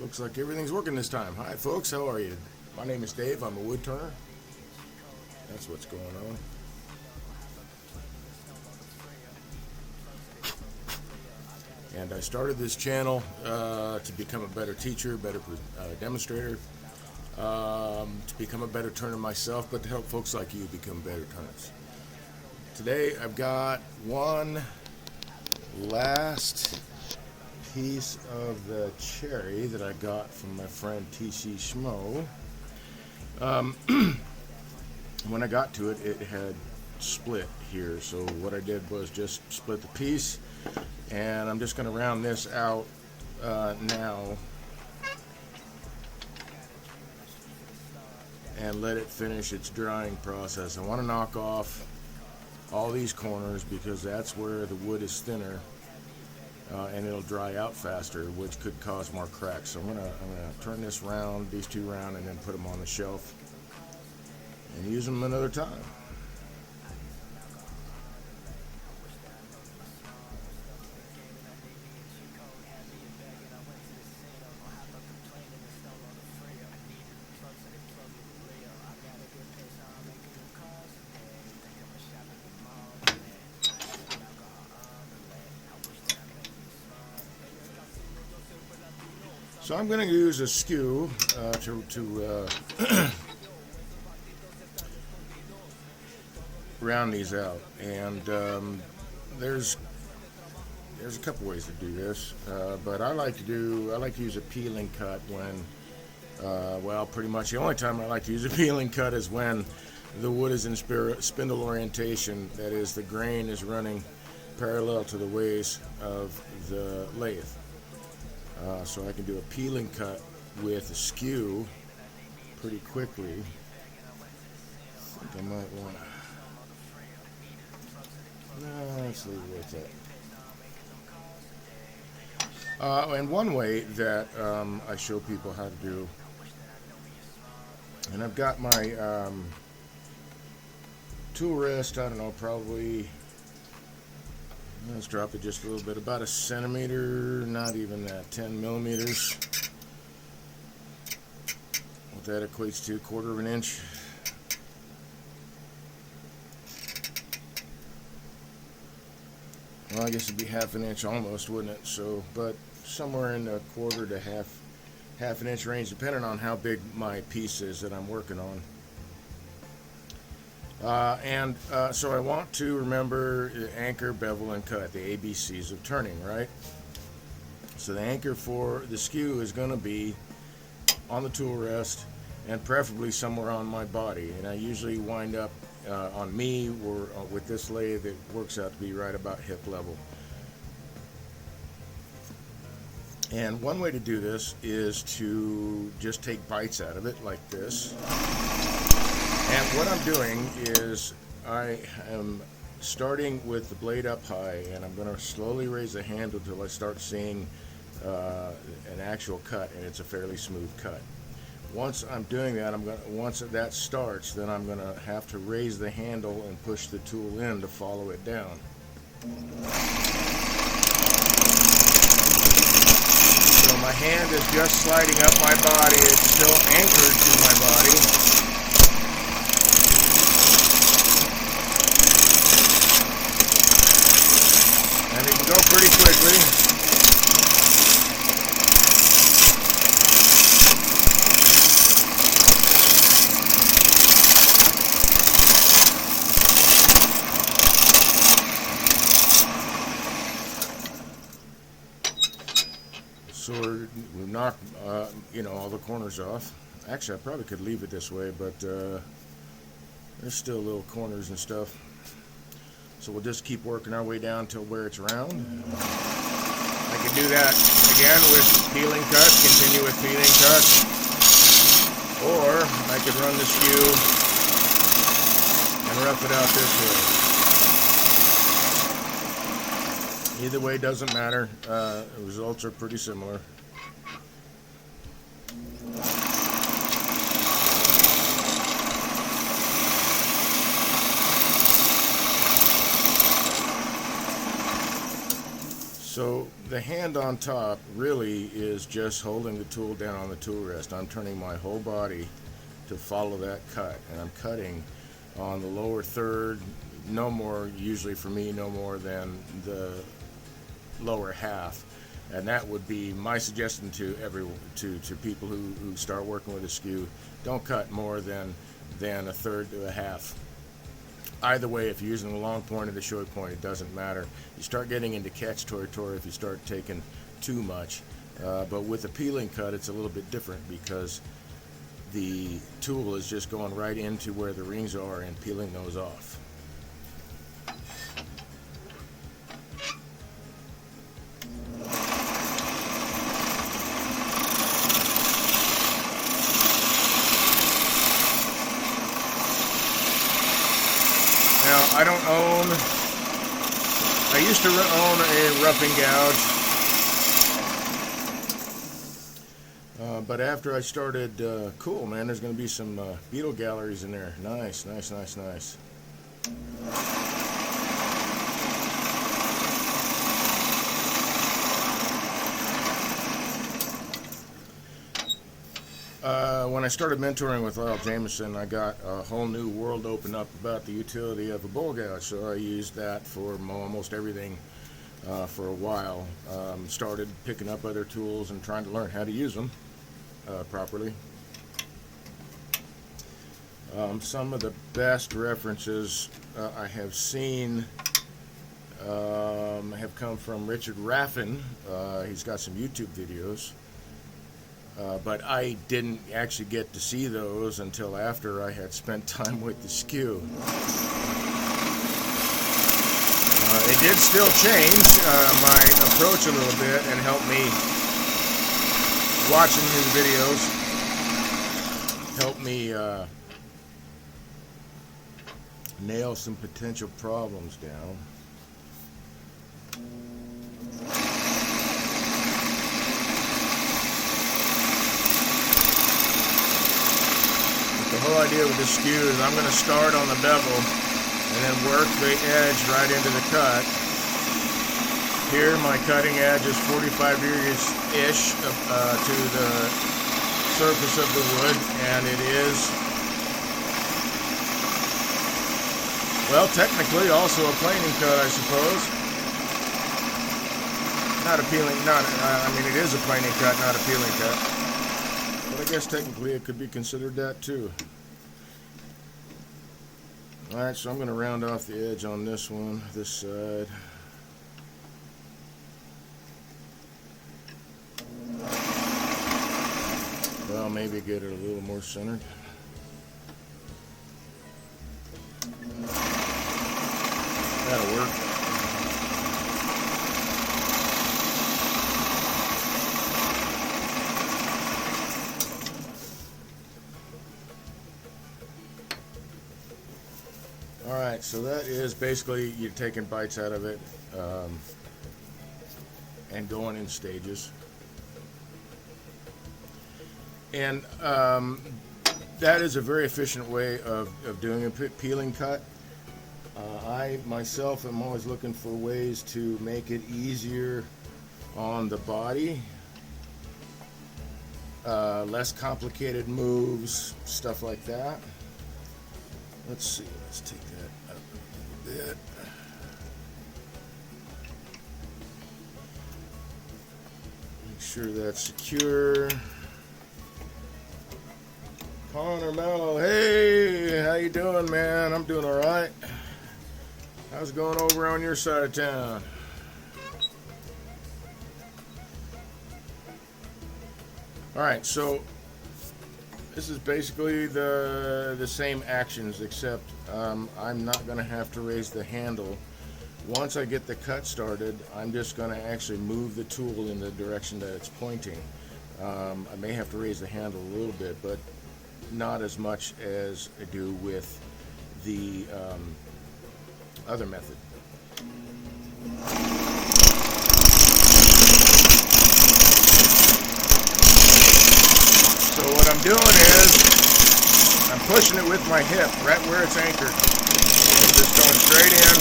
Looks like everything's working this time. Hi folks, how are you? My name is Dave, I'm a wood turner. That's what's going on. And I started this channel to become a better teacher, better demonstrator, to become a better turner myself, but to help folks like you become better turners. Today I've got one last piece of the cherry that I got from my friend TC Schmo. When I got to it, it had split here, so what I did was just split the piece, and I'm just going to round this out now and let it finish its drying process. I want to knock off all these corners because that's where the wood is thinner, and it'll dry out faster, which could cause more cracks. So I'm gonna turn this round, these two round, and then put them on the shelf and use them another time. So I'm going to use a skew to round these out, and there's a couple ways to do this, but I like to use a peeling cut when well, pretty much the only time I like to use a peeling cut is when the wood is in spindle orientation, that is, the grain is running parallel to the ways of the lathe. So I can do a peeling cut with a skew pretty quickly. I think I might want to... No, let's leave it with that. And one way that I show people how to do, and I've got my tool rest, I don't know, probably... Let's drop it just a little bit, about a centimeter, not even that, 10 millimeters. What that equates to, 1/4 of an inch. Well, I guess it'd be 1/2 an inch almost, wouldn't it? So, but somewhere in the 1/4 to half an inch range, depending on how big my piece is that I'm working on. So I want to remember the anchor, bevel, and cut, the ABCs of turning, right? So the anchor for the skew is going to be on the tool rest and preferably somewhere on my body. And I usually wind up on me, or with this lathe, it works out to be right about hip level. And one way to do this is to just take bites out of it like this. And what I'm doing is I am starting with the blade up high, and I'm going to slowly raise the handle until I start seeing an actual cut, and it's a fairly smooth cut. Once I'm doing that, once that starts, then I'm going to have to raise the handle and push the tool in to follow it down. So my hand is just sliding up my body. It's still anchored to my body. And it can go pretty quickly. So we've knocked, all the corners off. Actually, I probably could leave it this way, but there's still little corners and stuff. So we'll just keep working our way down till where it's round. I can do that again with peeling cuts, continue with peeling cuts, or I could run the skew and rough it out this way. Either way doesn't matter. The results are pretty similar. So the hand on top really is just holding the tool down on the tool rest. I'm turning my whole body to follow that cut, and I'm cutting on the lower third, no more, usually for me, no more than the lower half. And that would be my suggestion to people who start working with a skew. Don't cut more than a third to a half. Either way, if you're using the long point or the short point, it doesn't matter. You start getting into catch territory if you start taking too much. But with a peeling cut, it's a little bit different because the tool is just going right into where the rings are and peeling those off. Now, I used to own a roughing gouge, but after I started, cool, man, there's going to be some beetle galleries in there. Nice, nice, nice, nice. When I started mentoring with Lyle Jameson, I got a whole new world opened up about the utility of a bowl gouge. So I used that for almost everything for a while. Started picking up other tools and trying to learn how to use them properly. Some of the best references I have seen have come from Richard Raffin. He's got some YouTube videos. But I didn't actually get to see those until after I had spent time with the skew. It did still change my approach a little bit and help me, watching his videos, help me nail some potential problems down. The whole idea with this skew is I'm going to start on the bevel and then work the edge right into the cut. Here my cutting edge is 45 degrees-ish to the surface of the wood, and it is, well, technically also a planing cut, I suppose. Not a peeling, I mean, it is a planing cut, not a peeling cut. But I guess technically it could be considered that too. Alright, so I'm going to round off the edge on this one, this side. Well, maybe get it a little more centered. That'll work. Alright, so that is basically you're taking bites out of it and going in stages. And that is a very efficient way of doing a peeling cut. I myself am always looking for ways to make it easier on the body. Less complicated moves, stuff like that. Let's see, let's take that up a little bit. Make sure that's secure. Connor Mello, hey, how you doing, man? I'm doing all right. How's it going over on your side of town? All right, so this is basically the same actions, except I'm not going to have to raise the handle. Once I get the cut started, I'm just going to actually move the tool in the direction that it's pointing. I may have to raise the handle a little bit, but not as much as I do with the other method. So what I'm doing is I'm pushing it with my hip right where it's anchored. I'm just going straight in,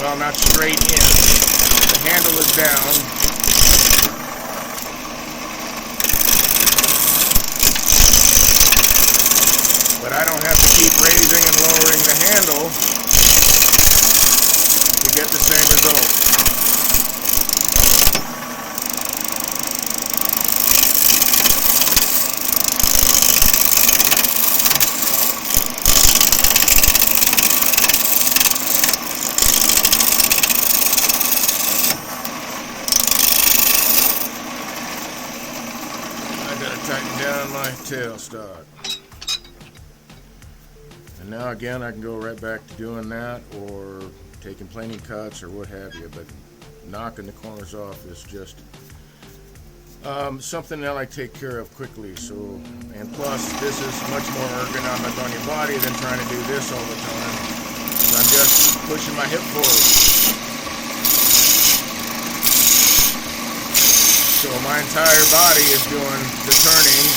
well, not straight in. The handle is down. But I don't have to keep raising and lowering the handle to get the same result. Tighten down my tailstock. And now again I can go right back to doing that, or taking planing cuts or what have you, but knocking the corners off is just something that I take care of quickly. So, and plus this is much more ergonomic on your body than trying to do this all the time. I'm just pushing my hip forward. So my entire body is doing the turning,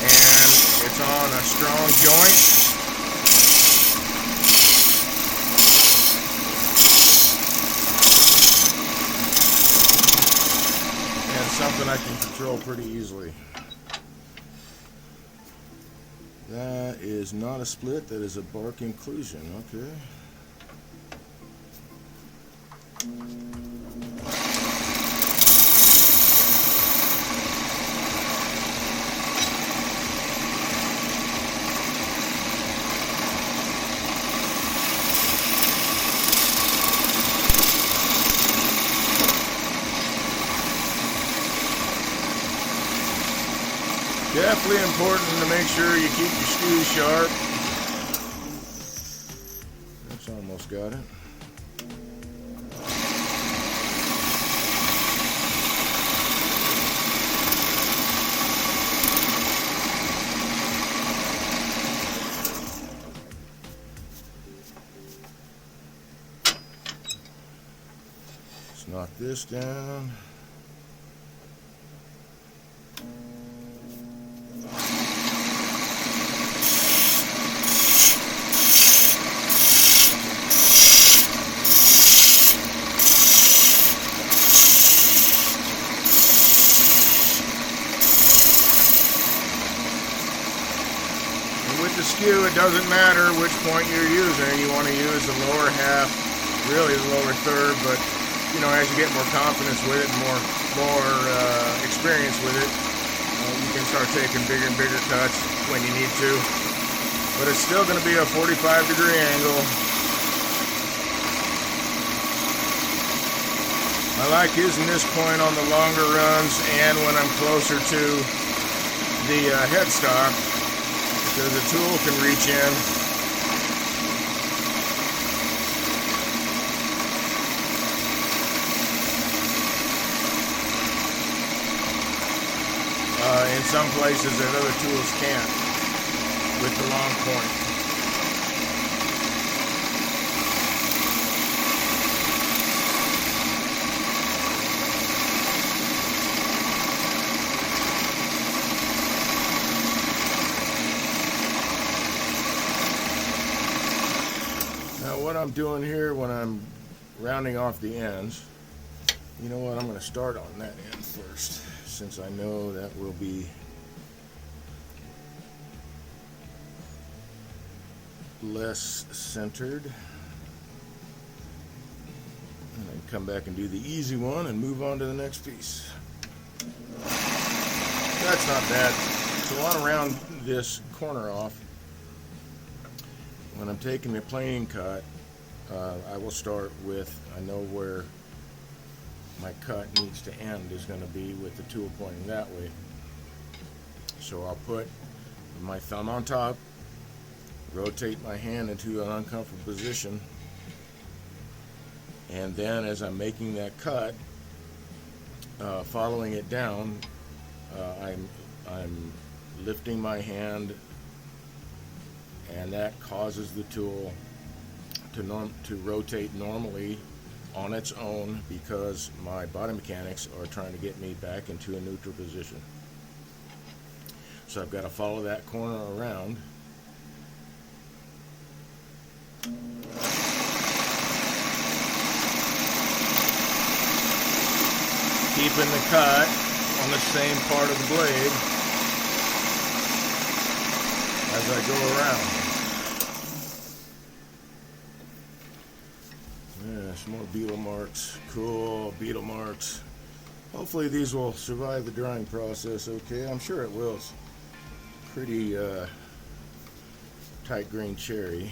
and it's on a strong joint. And something I can control pretty easily. That is not a split, that is a bark inclusion, okay. Definitely important to make sure you keep your screws sharp. That's almost got it. Let's knock this down. With the skew, it doesn't matter which point you're using. You want to use the lower half, really the lower third, but you know, as you get more confidence with it, more experience with it, you can start taking bigger and bigger cuts when you need to. But it's still going to be a 45-degree angle. I like using this point on the longer runs and when I'm closer to the headstock, because the tool can reach in. In some places that other tools can't with the long point. What I'm doing here when I'm rounding off the ends, you know what, I'm going to start on that end first, since I know that will be less centered. And then come back and do the easy one and move on to the next piece. That's not bad. So I want to round this corner off. When I'm taking the planing cut, I will start with, I know where my cut needs to end is going to be with the tool pointing that way. So I'll put my thumb on top, rotate my hand into an uncomfortable position, and then as I'm making that cut, following it down, I'm lifting my hand, and that causes the tool to rotate normally on its own, because my body mechanics are trying to get me back into a neutral position. So I've got to follow that corner around. keeping the cut on the same part of the blade as I go around. Yeah, some more beetle marks. Cool, beetle marks. Hopefully these will survive the drying process okay. I'm sure it will. It's pretty tight grain cherry.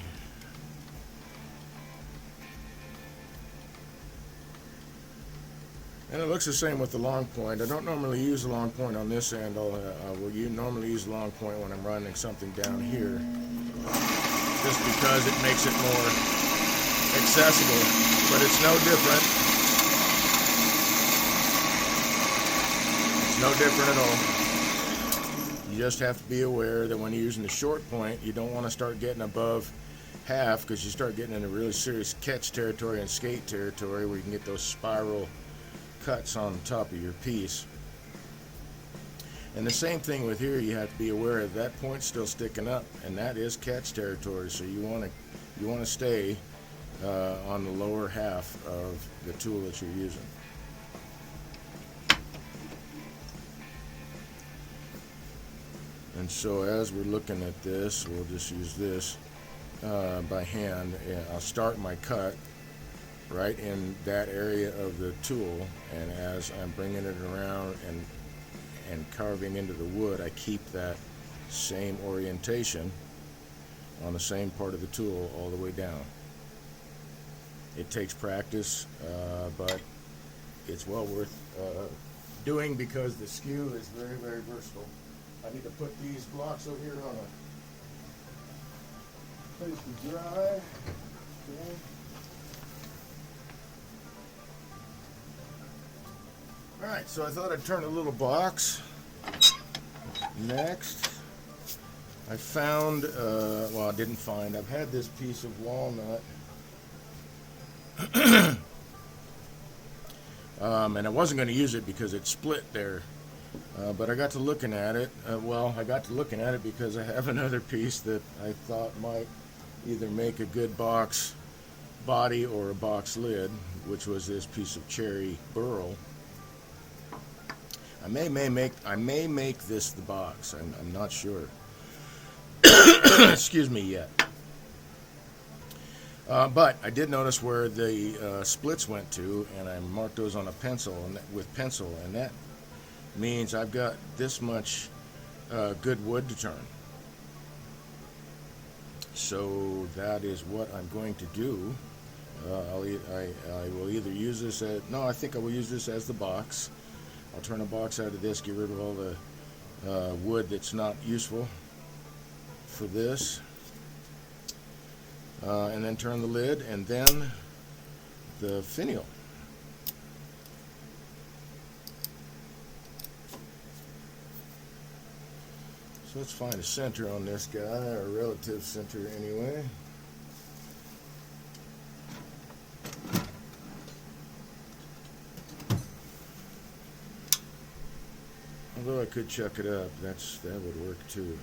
And it looks the same with the long point. I don't normally use the long point on this end. I will normally use the long point when I'm running something down here, just because it makes it more accessible. But it's no different. It's no different at all. You just have to be aware that when you're using the short point, you don't want to start getting above half, because you start getting into really serious catch territory and skate territory where you can get those spiral cuts on the top of your piece. And the same thing with here, you have to be aware of that point still sticking up, and that is catch territory, so you want to stay on the lower half of the tool that you're using. And so as we're looking at this, we'll just use this by hand. I'll start my cut right in that area of the tool, and as I'm bringing it around and carving into the wood, I keep that same orientation on the same part of the tool all the way down. It takes practice, but it's well worth doing, because the skew is very, very versatile. I need to put these blocks over here on a place to dry. Okay. Alright, so I thought I'd turn a little box. Next, I found, well, I didn't find, I've had this piece of walnut. And I wasn't going to use it because it split there. But I got to looking at it. I got to looking at it because I have another piece that I thought might either make a good box body or a box lid, which was this piece of cherry burl. I may make this the box. I'm not sure. Excuse me yet. But I did notice where the splits went to, and I marked those on a pencil with pencil, and that means I've got this much good wood to turn. So that is what I'm going to do. I will either use this as, no, I think I will use this as the box. I'll turn a box out of this, get rid of all the wood that's not useful for this, and then turn the lid, and then the finial. So let's find a center on this guy, or a relative center anyway. Although I could chuck it up, that would work too.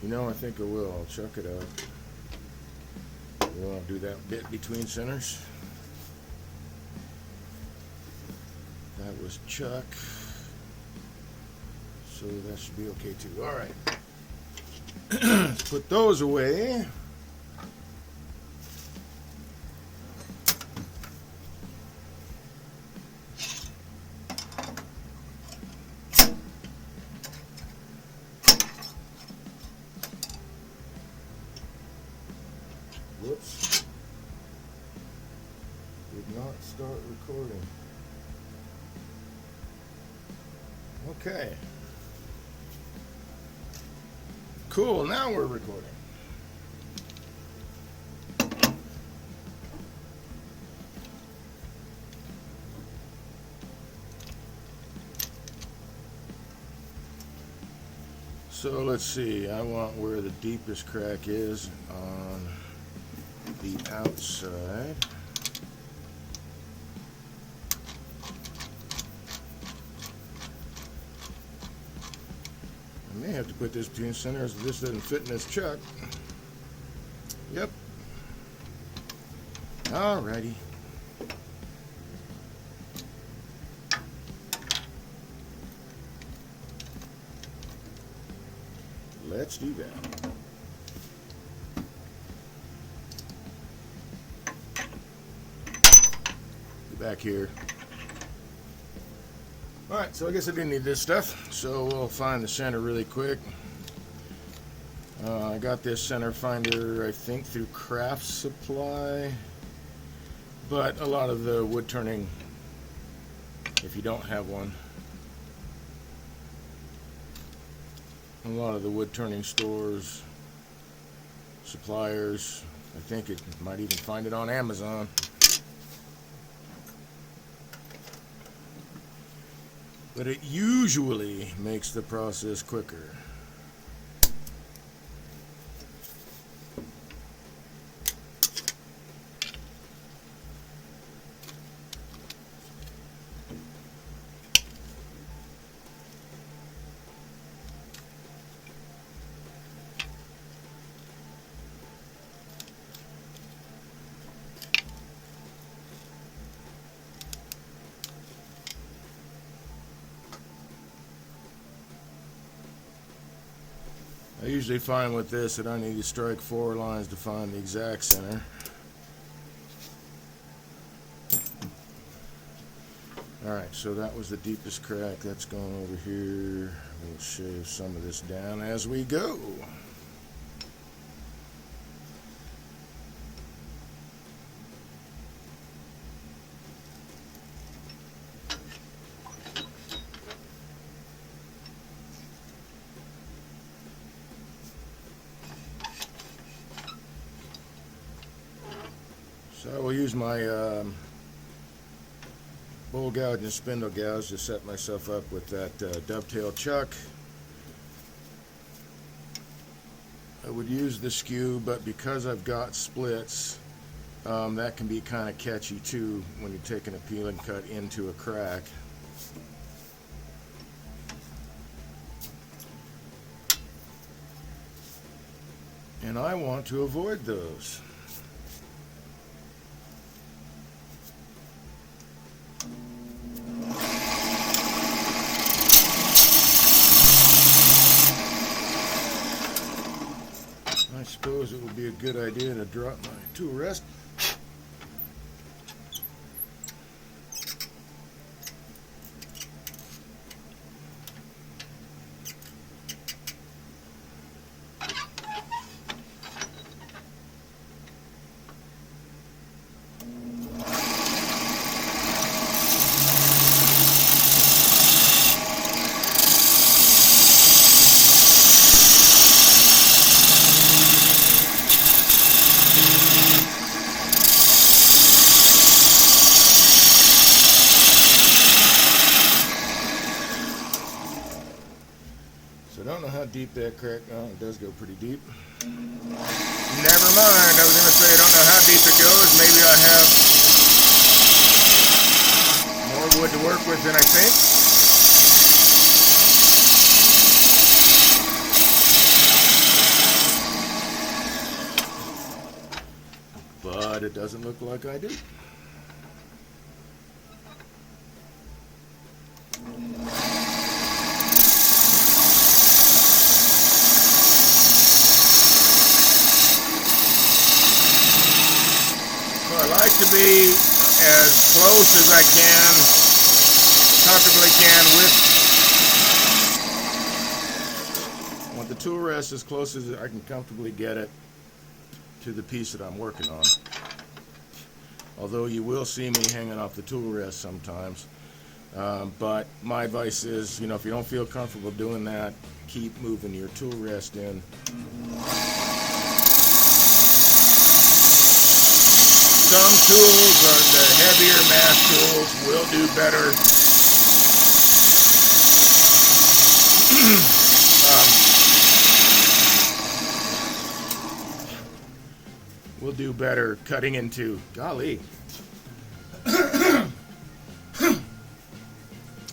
You know, I think I will. I'll chuck it up. We want to do that bit between centers. That was chuck. So that should be okay too. All right. Let's put those away. Whoops. Did not start recording. Okay. Cool, now we're recording. So let's see, I want where the deepest crack is on the outside. I may have to put this between centers if this doesn't fit in this chuck. Yep. Alrighty. let's do that. Back here. Alright, so I guess I didn't need this stuff, so we'll find the center really quick. I got this center finder, I think, through Craft Supply, but a lot of the wood turning, if you don't have one, a lot of the wood turning stores, suppliers, I think it might even find it on Amazon. But it usually makes the process quicker. I usually find with this that I need to strike 4 lines to find the exact center. Alright, so that was the deepest crack. That's going over here. We'll shave some of this down as we go. So I will use my bowl gouge and spindle gouge to set myself up with that dovetail chuck. I would use the skew, but because I've got splits, that can be kind of catchy too when you're taking a peel and cut into a crack. And I want to avoid those. I suppose it would be a good idea to drop my tool rest. So I don't know how deep that crack, oh, it does go pretty deep. Never mind, I was going to say I don't know how deep it goes. Maybe I have more wood to work with than I think. But it doesn't look like I do. I like to be as close as I comfortably can with, I want the tool rest as close as I can comfortably get it to the piece that I'm working on. Although you will see me hanging off the tool rest sometimes. But my advice is, you know, if you don't feel comfortable doing that, keep moving your tool rest in. Some tools, or the heavier mass tools, will do better. Will do better cutting into, golly.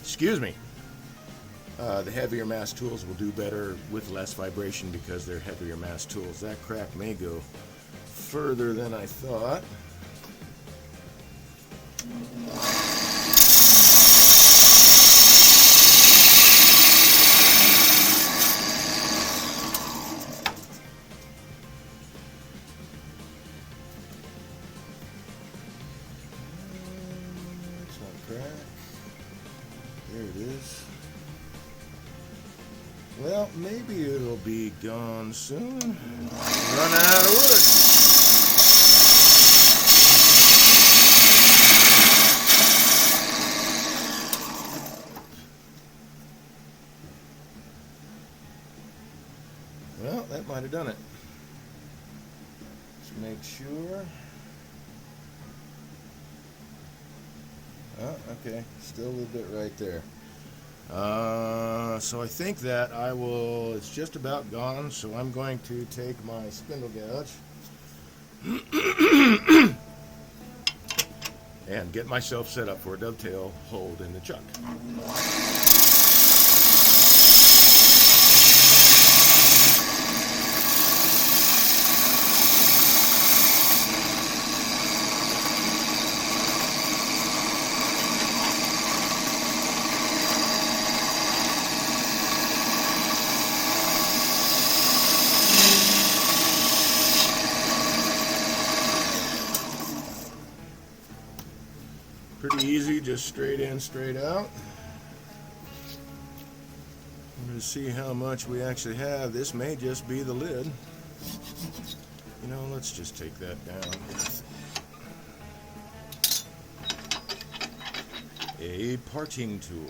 Excuse me. The heavier mass tools will do better with less vibration because they're heavier mass tools. That crack may go further than I thought. is. Well, maybe it'll be gone soon. Running out of wood. Well, that might have done it. Let's make sure. Oh, okay, still a little bit right there. So I think that it's just about gone, so I'm going to take my spindle gouge and get myself set up for a dovetail hold in the chuck. Pretty easy, just straight in, straight out. I'm going to see how much we actually have. This may just be the lid. You know, let's just take that down with a parting tool.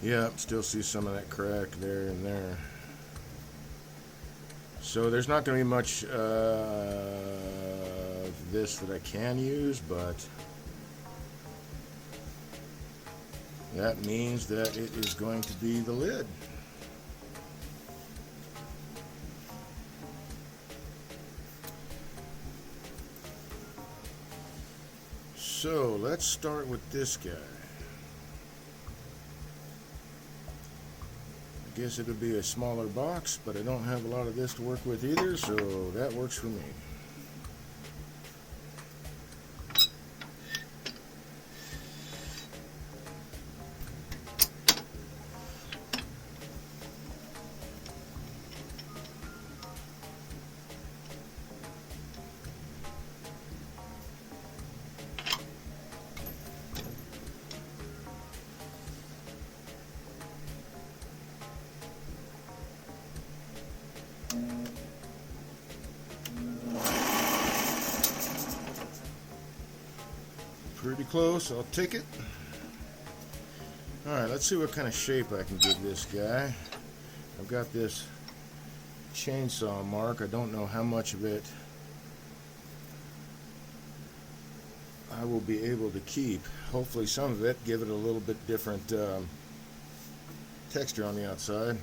Yeah, still see some of that crack there and there. So there's not going to be much this that I can use, but that means that it is going to be the lid. So let's start with this guy. I guess it'll be a smaller box, but I don't have a lot of this to work with either, so that works for me. Pretty close, I'll take it. Alright, let's see what kind of shape I can give this guy. I've got this chainsaw mark. I don't know how much of it I will be able to keep. Hopefully some of it, give it a little bit different texture on the outside.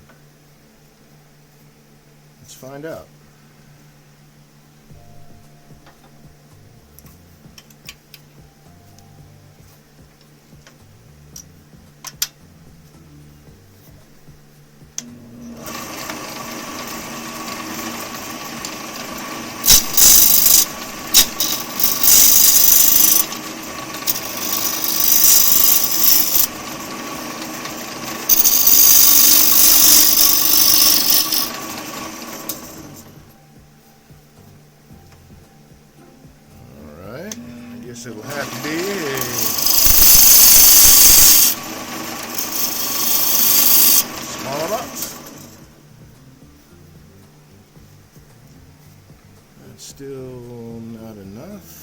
Let's find out. It will have to be a smaller box. That's still not enough.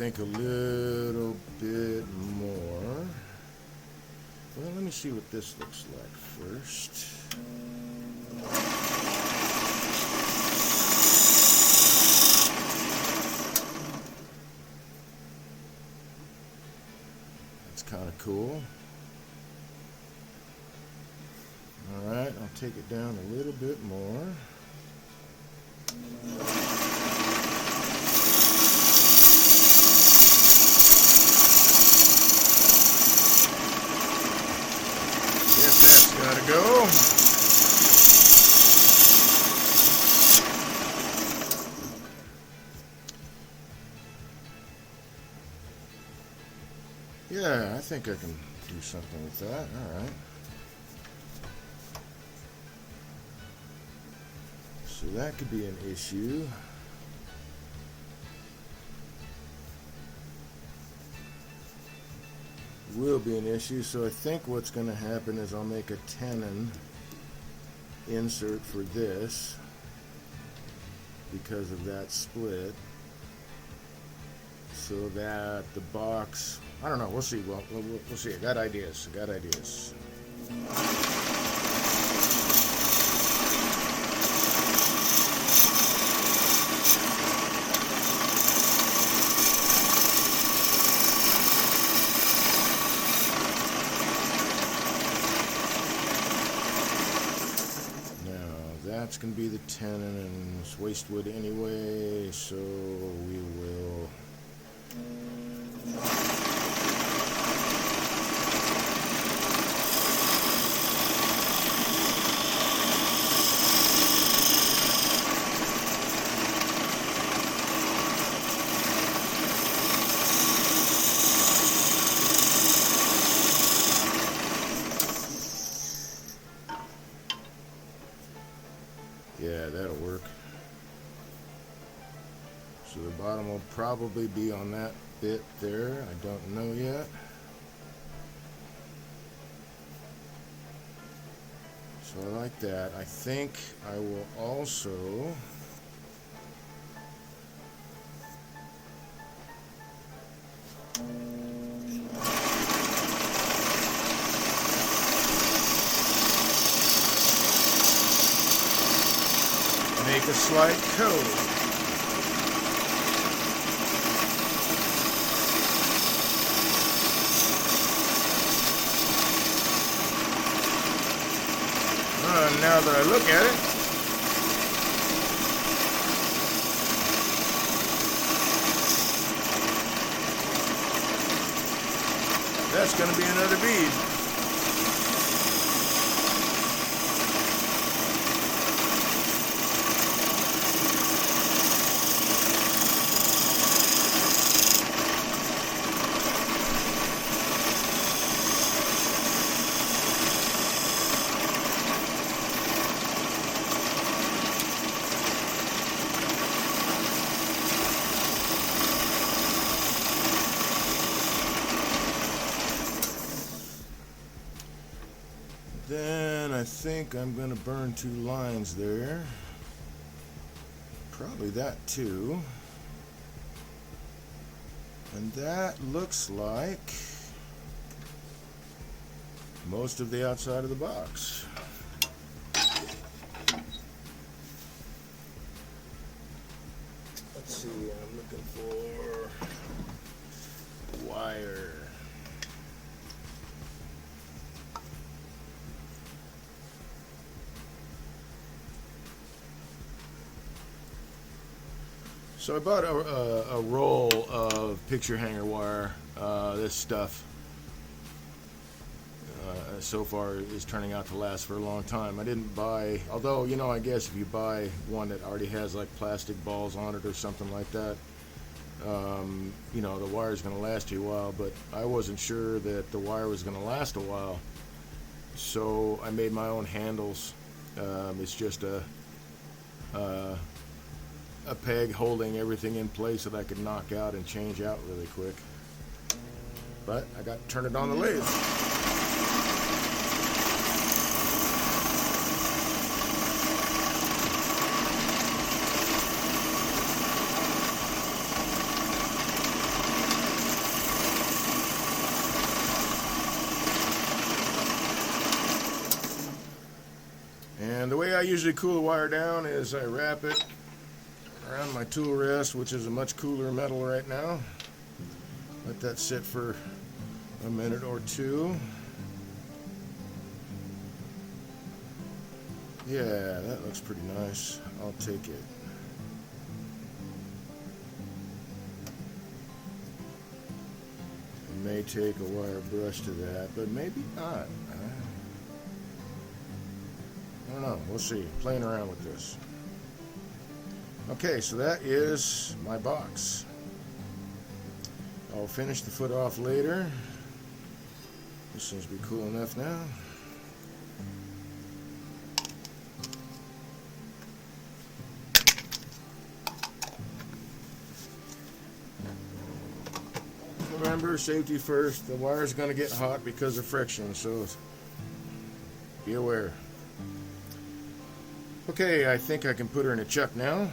think a little bit more. Well, let me see what this looks like first. That's kind of cool. All right, I'll take it down a little bit more. Guess that's gotta go. Yeah, I think I can do something with that. All right. So that could be an issue. Will be an issue. So I think what's going to happen is I'll make a tenon insert for this because of that split, so that the box, I don't know, we'll see. We'll see. I got ideas. That's going to be the tenon, and it's waste wood anyway, so we will yeah, that'll work. So the bottom will probably be on that bit there. I don't know yet. So I like that. I think I will also make a slight code. Now that I look at it, that's going to be another bead. Then I think I'm going to burn 2 lines there. Probably that too. And that looks like most of the outside of the box. Let's see, I'm looking for wire. So I bought a roll of picture hanger wire. This stuff so far is turning out to last for a long time. I didn't buy, although, you know, I guess if you buy one that already has like plastic balls on it or something like that, you know, the wire is going to last you a while, but I wasn't sure that the wire was going to last a while. So I made my own handles. It's just a peg holding everything in place that I could knock out and change out really quick. But I got to turn it on the lathe. I usually cool the wire down is I wrap it around my tool rest, which is a much cooler metal right now. Let that sit for a minute or two. Yeah, that looks pretty nice. I'll take it. I may take a wire brush to that, but maybe not. I don't know. We'll see. Playing around with this. Okay, so that is my box. I'll finish the foot off later. This seems to be cool enough now. Remember, safety first. The wire's going to get hot because of friction, so be aware. Okay, I think I can put her in a chuck now.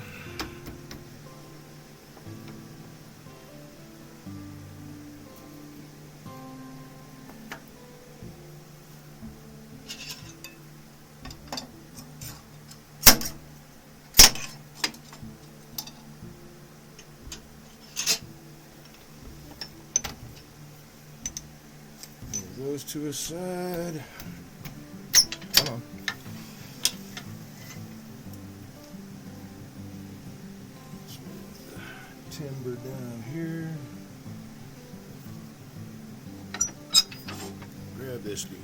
Goes to a side. Come on. Let's move the timber down here. Grab this dude.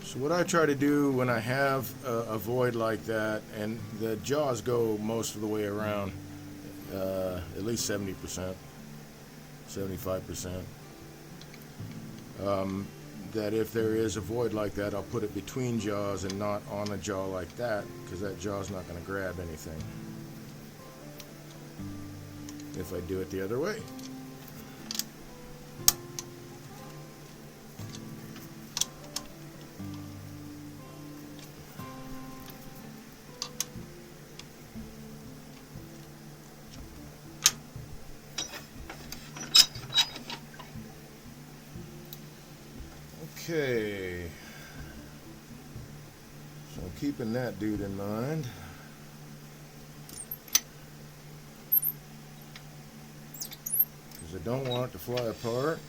So what I try to do when I have a void like that, and the jaws go most of the way around, at least 70%, 75%, that if there is a void like that, I'll put it between jaws and not on a jaw like that, because that jaw's not going to grab anything if I do it the other way. Okay, so keeping that dude in mind, because I don't want it to fly apart.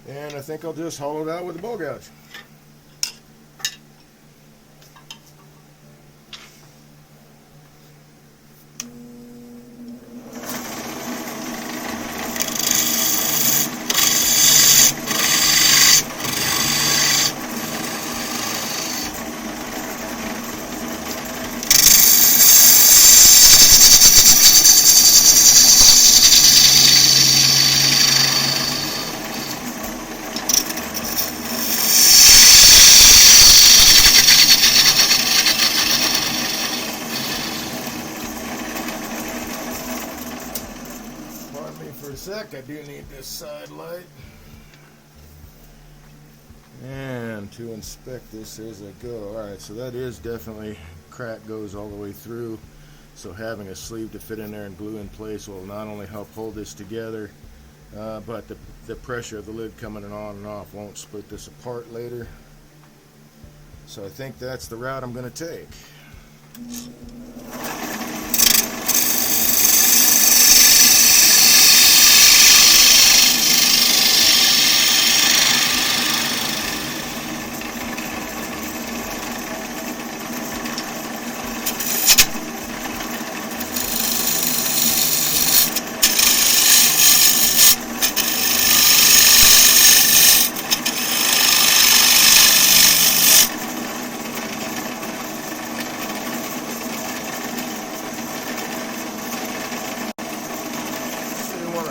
And I think I'll just hollow it out with a bowl gouge. For a sec, I do need this side light. And to inspect this as I go. Alright, so that is definitely, crack goes all the way through. So having a sleeve to fit in there and glue in place will not only help hold this together, but the pressure of the lid coming on and off won't split this apart later. So I think that's the route I'm going to take.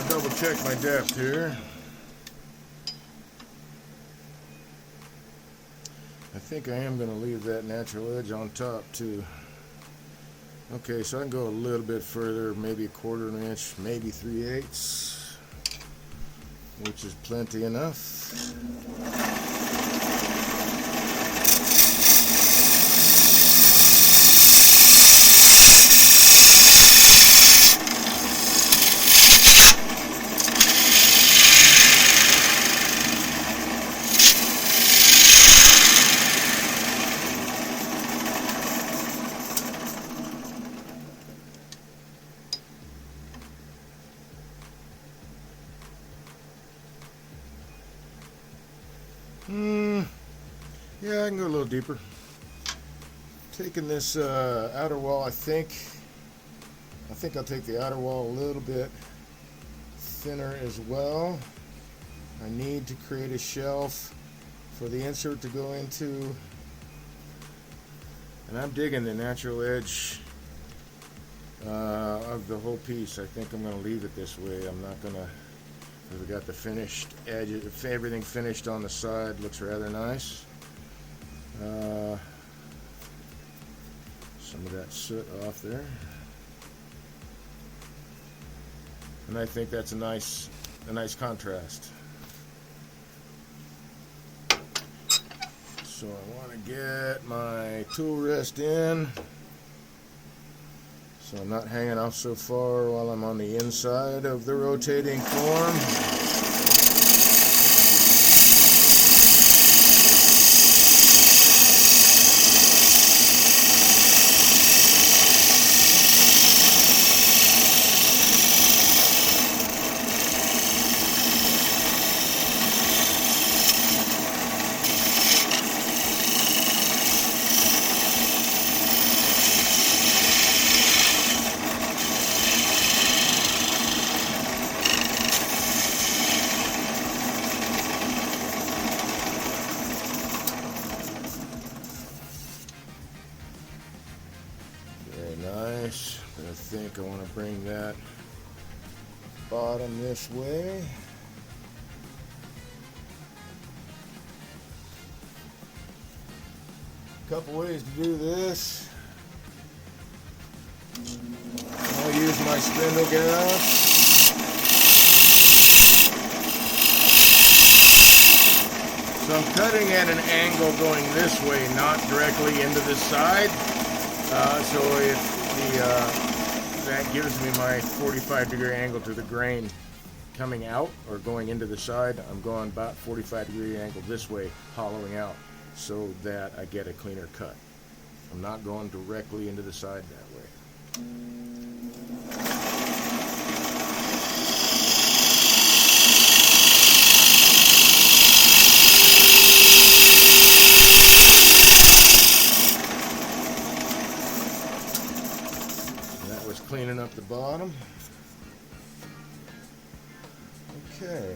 Double check my depth here. I think I am going to leave that natural edge on top too. Okay, so I can go a little bit further, maybe a 1/4 inch, maybe 3/8, which is plenty enough. Yeah, I can go a little deeper. Taking this outer wall, I think I'll take the outer wall a little bit thinner as well. I need to create a shelf for the insert to go into, and I'm digging the natural edge of the whole piece. I think I'm going to leave it this way. I'm not going to. We got the finished edge, everything finished on the side. Looks rather nice. Some of that soot off there, and I think that's a nice contrast. So I want to get my tool rest in, so I'm not hanging off so far while I'm on the inside of the rotating form. Nice, but I think I want to bring that bottom this way. A couple ways to do this. I'll use my spindle gouge. So I'm cutting at an angle going this way, not directly into the side. So if that gives me my 45-degree angle to the grain coming out or going into the side, I'm going about 45-degree angle this way, hollowing out, so that I get a cleaner cut. I'm not going directly into the side that way. Cleaning up the bottom. Okay.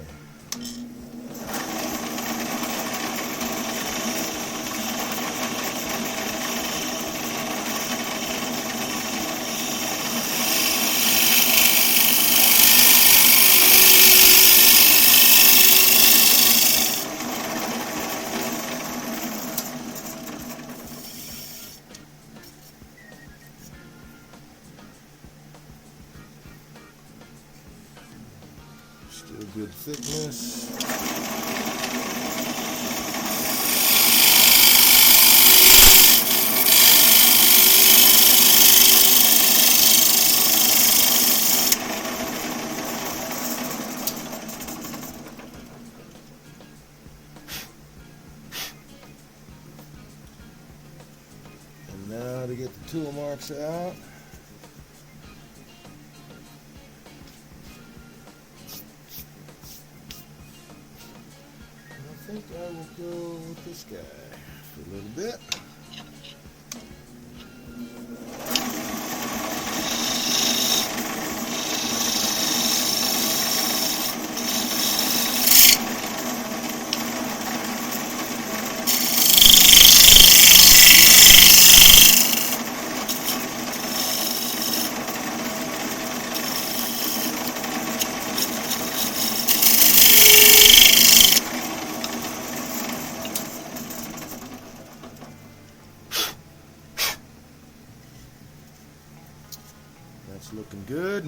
Still good thickness. And now to get the tool marks out. I think I will go with this guy for a little bit. good.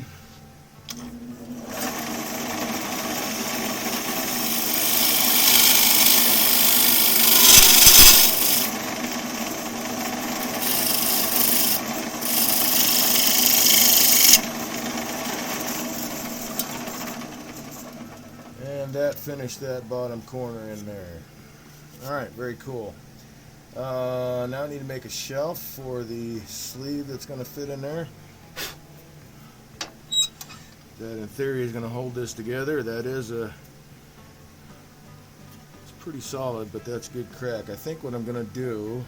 And that finished that bottom corner in there. Alright, very cool. Now I need to make a shelf for the sleeve that's going to fit in there. That in theory is going to hold this together. That is it's pretty solid, but that's good crack. I think what I'm going to do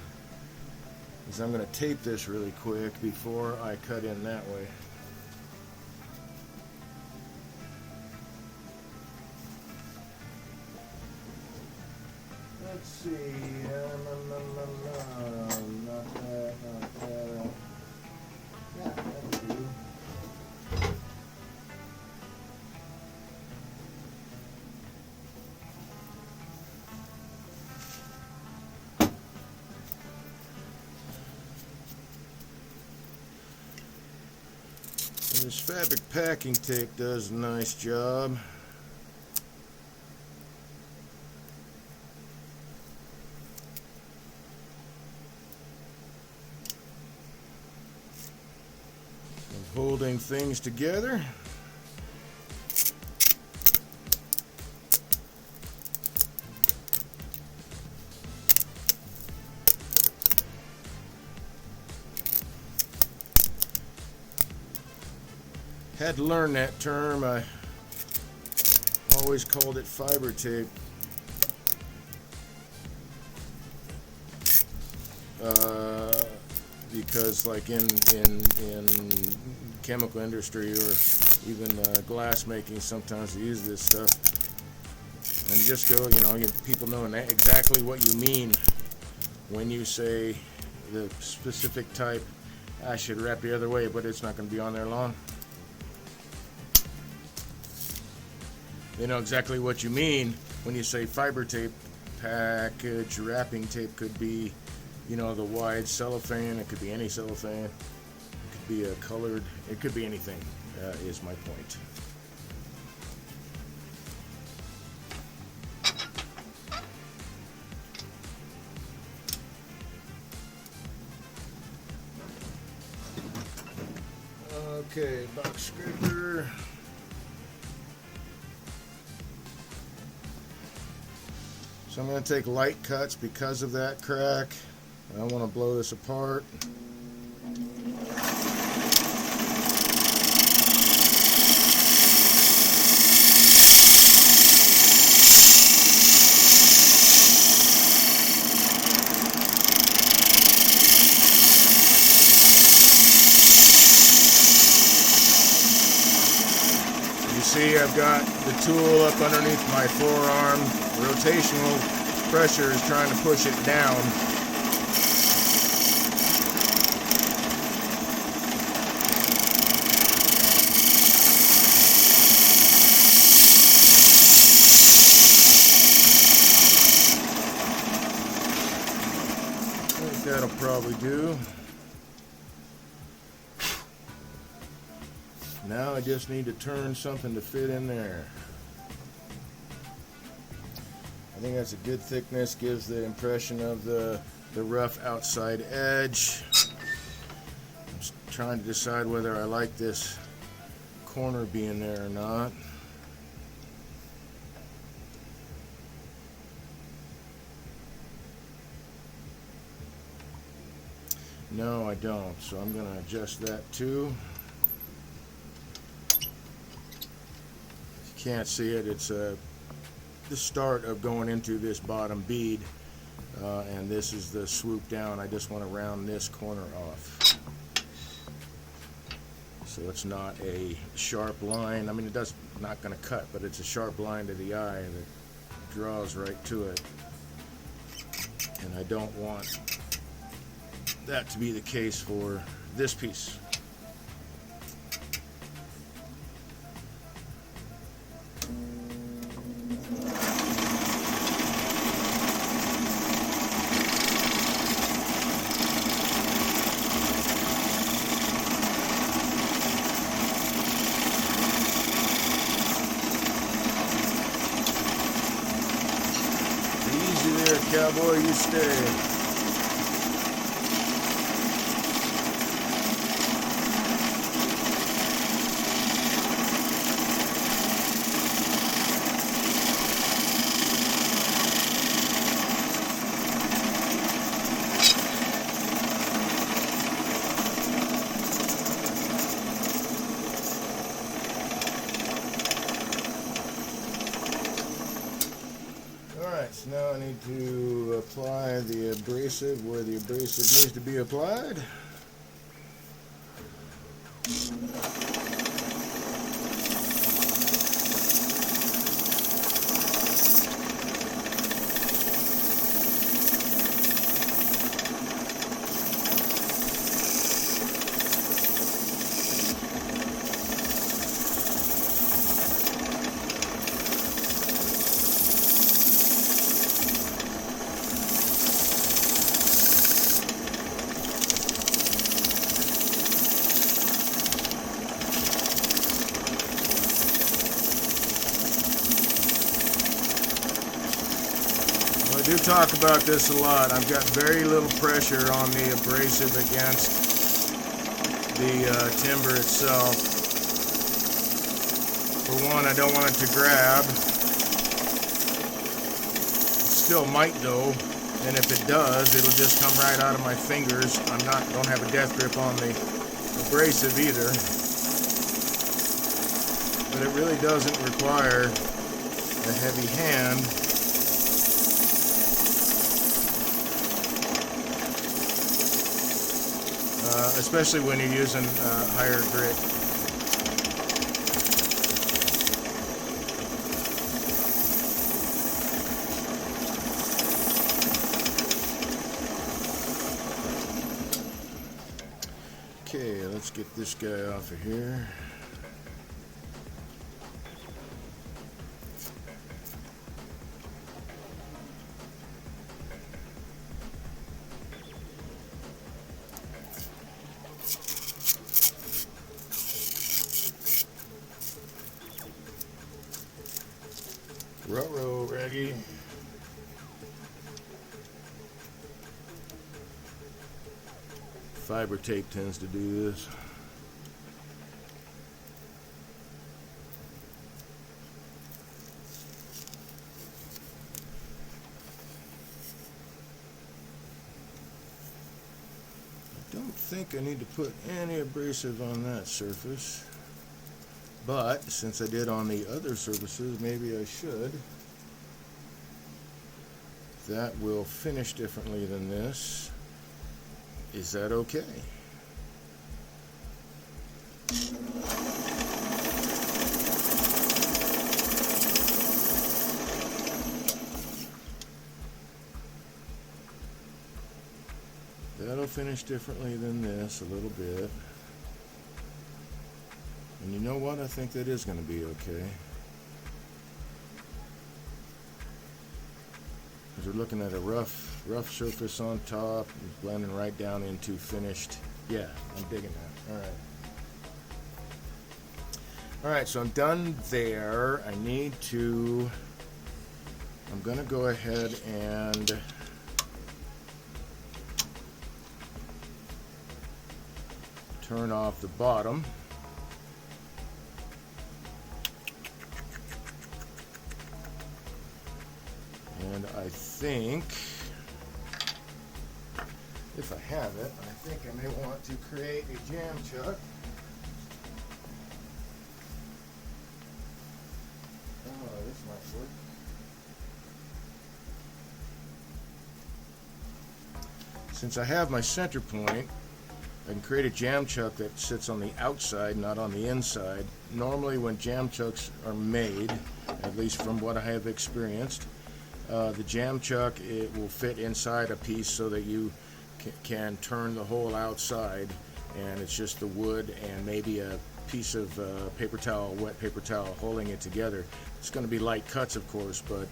is I'm going to tape this really quick before I cut in that way. Let's see. Not that. Yeah, that'll do. And this fabric packing tape does a nice job. Holding things together. Had to learn that term. I always called it fiber tape. Because like in chemical industry or even glass making, sometimes they use this stuff, and you just go, people know exactly what you mean when you say the specific type. I should wrap the other way, but it's not going to be on there long. They know exactly what you mean when you say fiber tape. Package wrapping tape could be, the wide cellophane. It could be any cellophane. It could be a colored. It could be anything. Is my point. Okay, box scraper. So I'm going to take light cuts because of that crack. I don't want to blow this apart. You see, I've got the tool up underneath my forearm. Rotational pressure is trying to push it down. I think that'll probably do. Now I just need to turn something to fit in there. I think that's a good thickness, gives the impression of the rough outside edge. I'm just trying to decide whether I like this corner being there or not. No, I don't, so I'm going to adjust that too. If you can't see it, it's the start of going into this bottom bead, and this is the swoop down. I just want to round this corner off, so it's not a sharp line. I mean, it does not going to cut, but it's a sharp line to the eye that draws right to it, and I don't want that to be the case for this piece. cowboy, you stay. Alright, so now I need to apply the abrasive where the abrasive needs to be applied. I do talk about this a lot. I've got very little pressure on the abrasive against the timber itself. For one, I don't want it to grab. It still might though, and if it does, it'll just come right out of my fingers. Don't have a death grip on the abrasive either. But it really doesn't require a heavy hand. Especially when you're using higher grit. Okay, let's get this guy off of here. Ruh-roh, Reggie. Fiber tape tends to do this. I don't think I need to put any abrasive on that surface. But since I did on the other surfaces, maybe I should. That will finish differently than this. Is that okay? That'll finish differently than this a little bit. And you know what? I think that is going to be okay. Because we're looking at a rough surface on top, blending right down into finished. Yeah, I'm digging that. All right. All right, so I'm done there. I'm going to go ahead and turn off the bottom. And I think, if I have it, I think I may want to create a jam chuck. Oh, this might work. Since I have my center point, I can create a jam chuck that sits on the outside, not on the inside. Normally when jam chucks are made, at least from what I have experienced, the jam chuck, it will fit inside a piece so that you can turn the whole outside, and it's just the wood and maybe a piece of paper towel, wet paper towel, holding it together. It's going to be light cuts, of course, but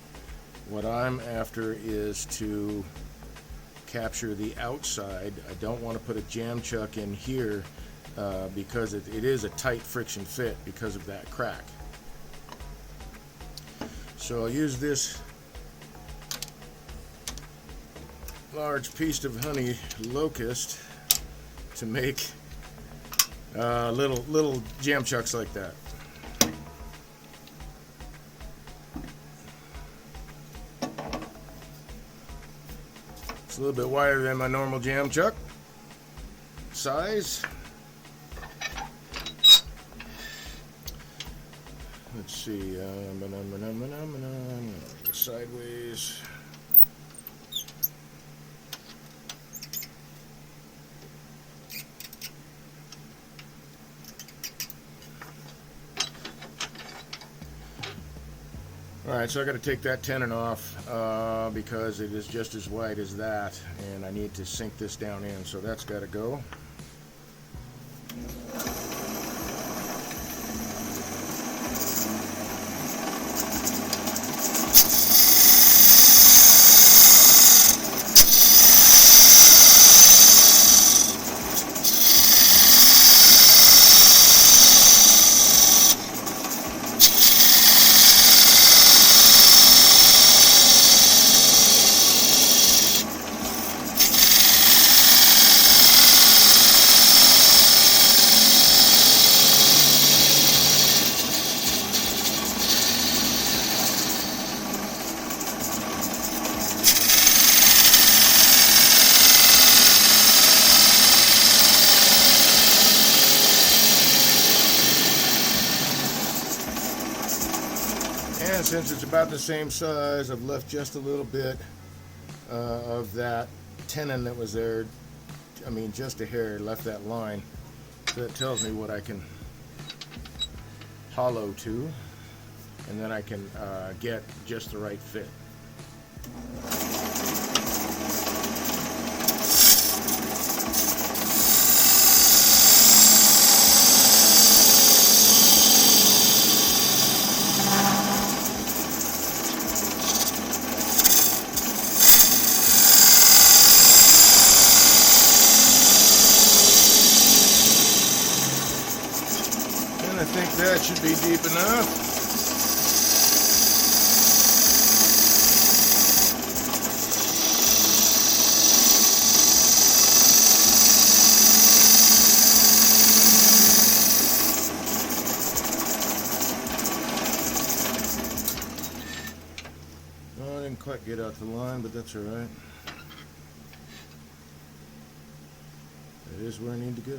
what I'm after is to capture the outside. I don't want to put a jam chuck in here because it is a tight friction fit because of that crack. So I'll use this large piece of honey locust to make little jam chucks like that. It's a little bit wider than my normal jam chuck size. Let's see, sideways. Alright, so I got to take that tenon off because it is just as wide as that, and I need to sink this down in, so that's got to go. And since it's about the same size, I've left just a little bit of that tenon that was there. I mean, just a hair, left that line. So that tells me what I can hollow to, and then I can get just the right fit. I think that should be deep enough. Well, I didn't quite get out the line, but that's all right. That is where I need to go.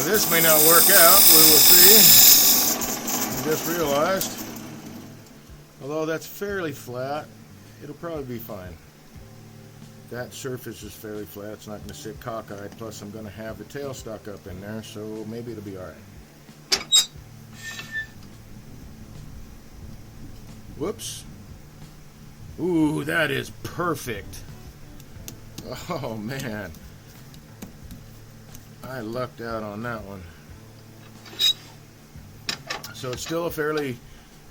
This may not work out, we will see. I just realized, although that's fairly flat, it'll probably be fine. That surface is fairly flat, it's not going to sit cockeyed, plus I'm going to have the tailstock up in there, so maybe it'll be alright. Whoops. Ooh, that is perfect. Oh man, I lucked out on that one. So it's still a fairly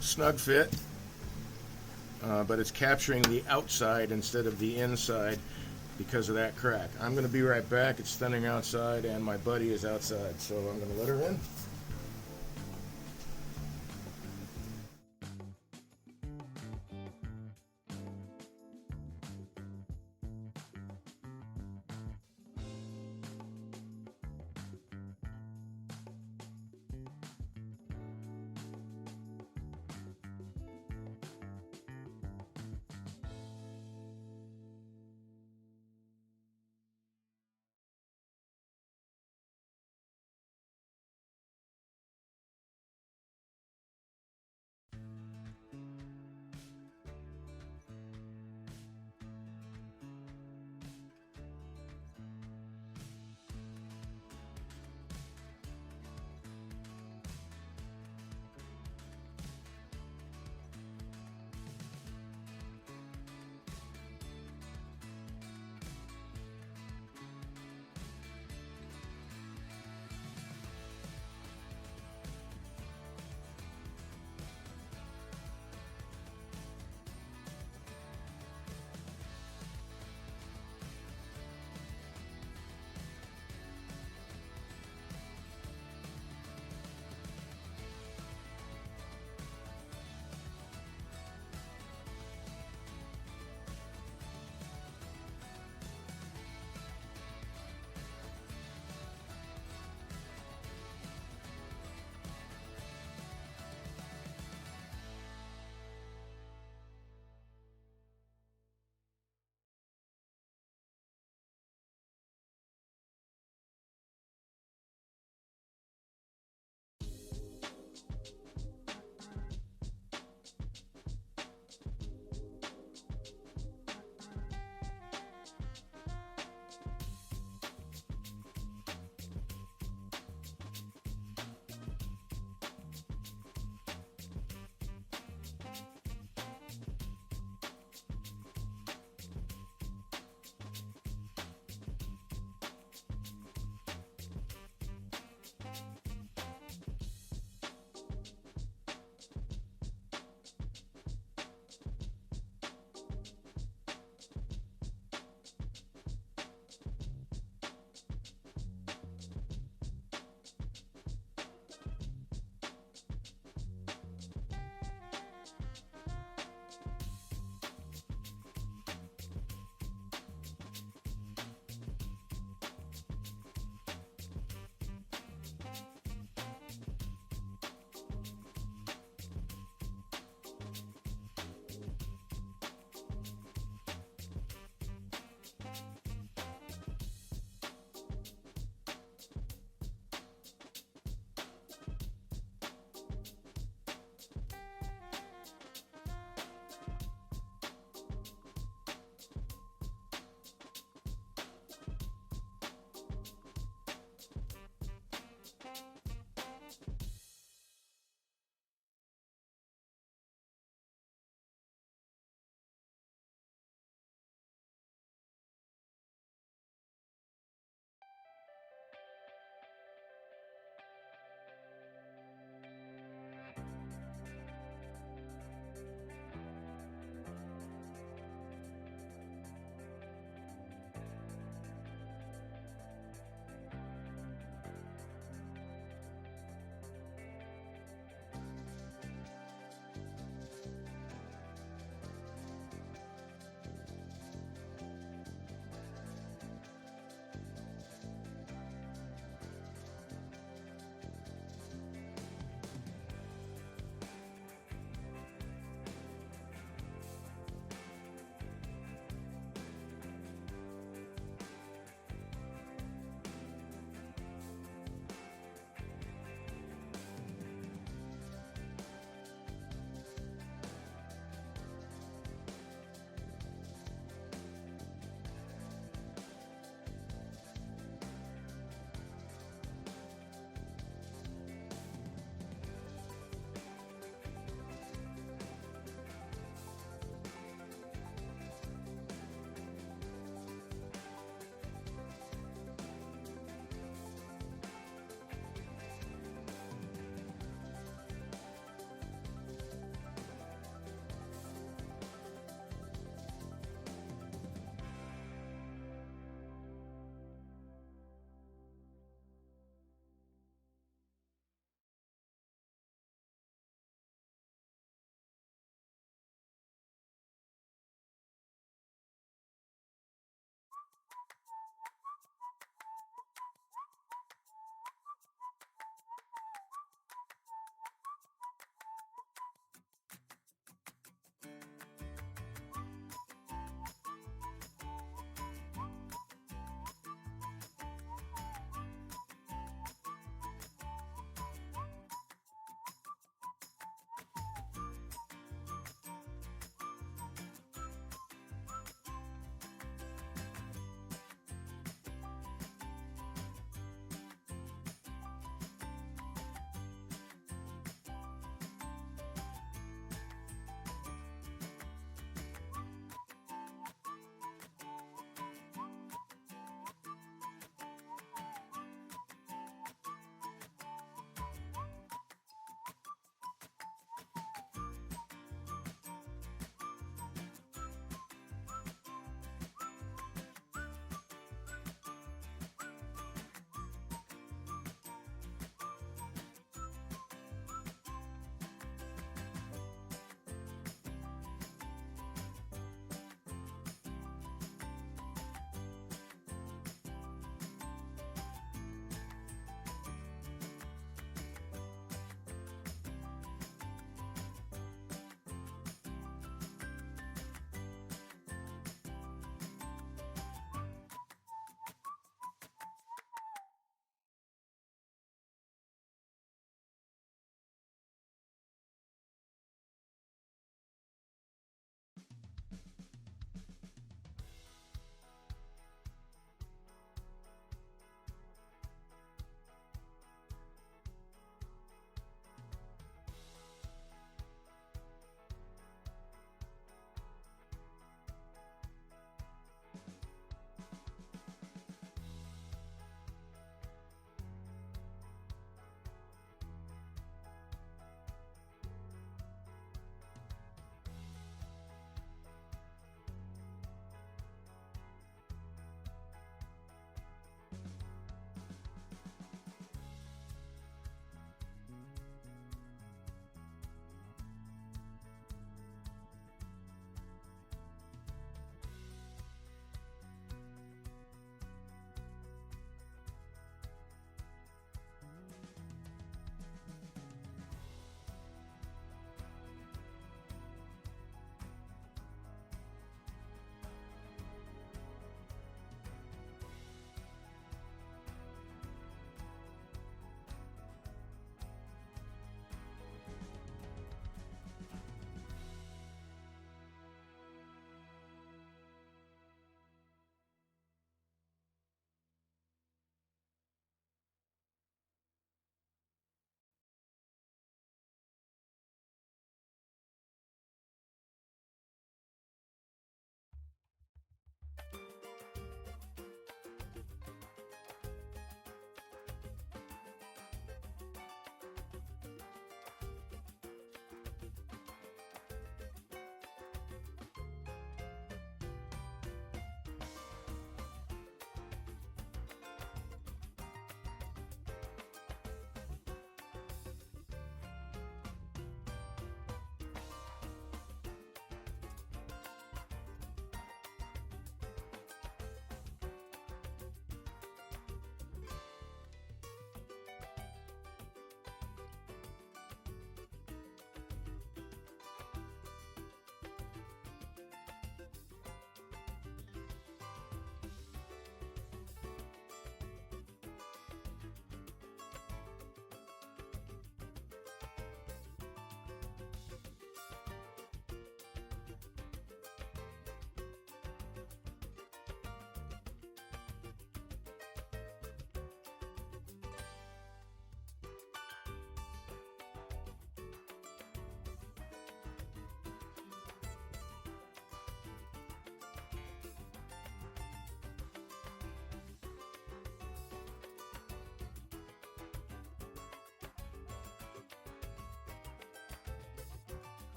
snug fit, but it's capturing the outside instead of the inside because of that crack. I'm going to be right back. It's thinning outside and my buddy is outside, so I'm going to let her in.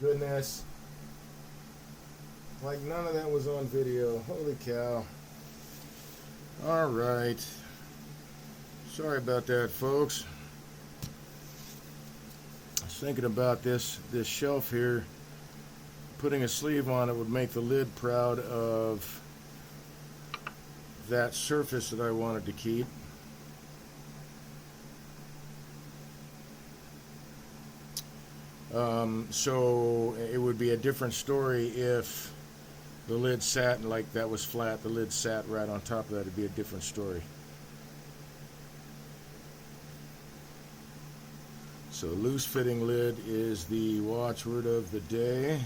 goodness. Like none of that was on video. Holy cow. Alright. Sorry about that, folks. I was thinking about this shelf here. Putting a sleeve on it would make the lid proud of that surface that I wanted to keep. So it would be a different story if the lid sat like that was flat, the lid sat right on top of that. It'd be a different story. So loose fitting lid is the watchword of the day.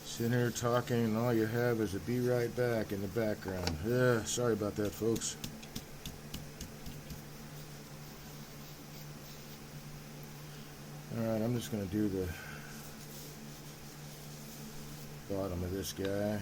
Sitting here talking and all you have is a "be right back" in the background. Yeah, sorry about that, folks. Alright, I'm just going to do the bottom of this guy.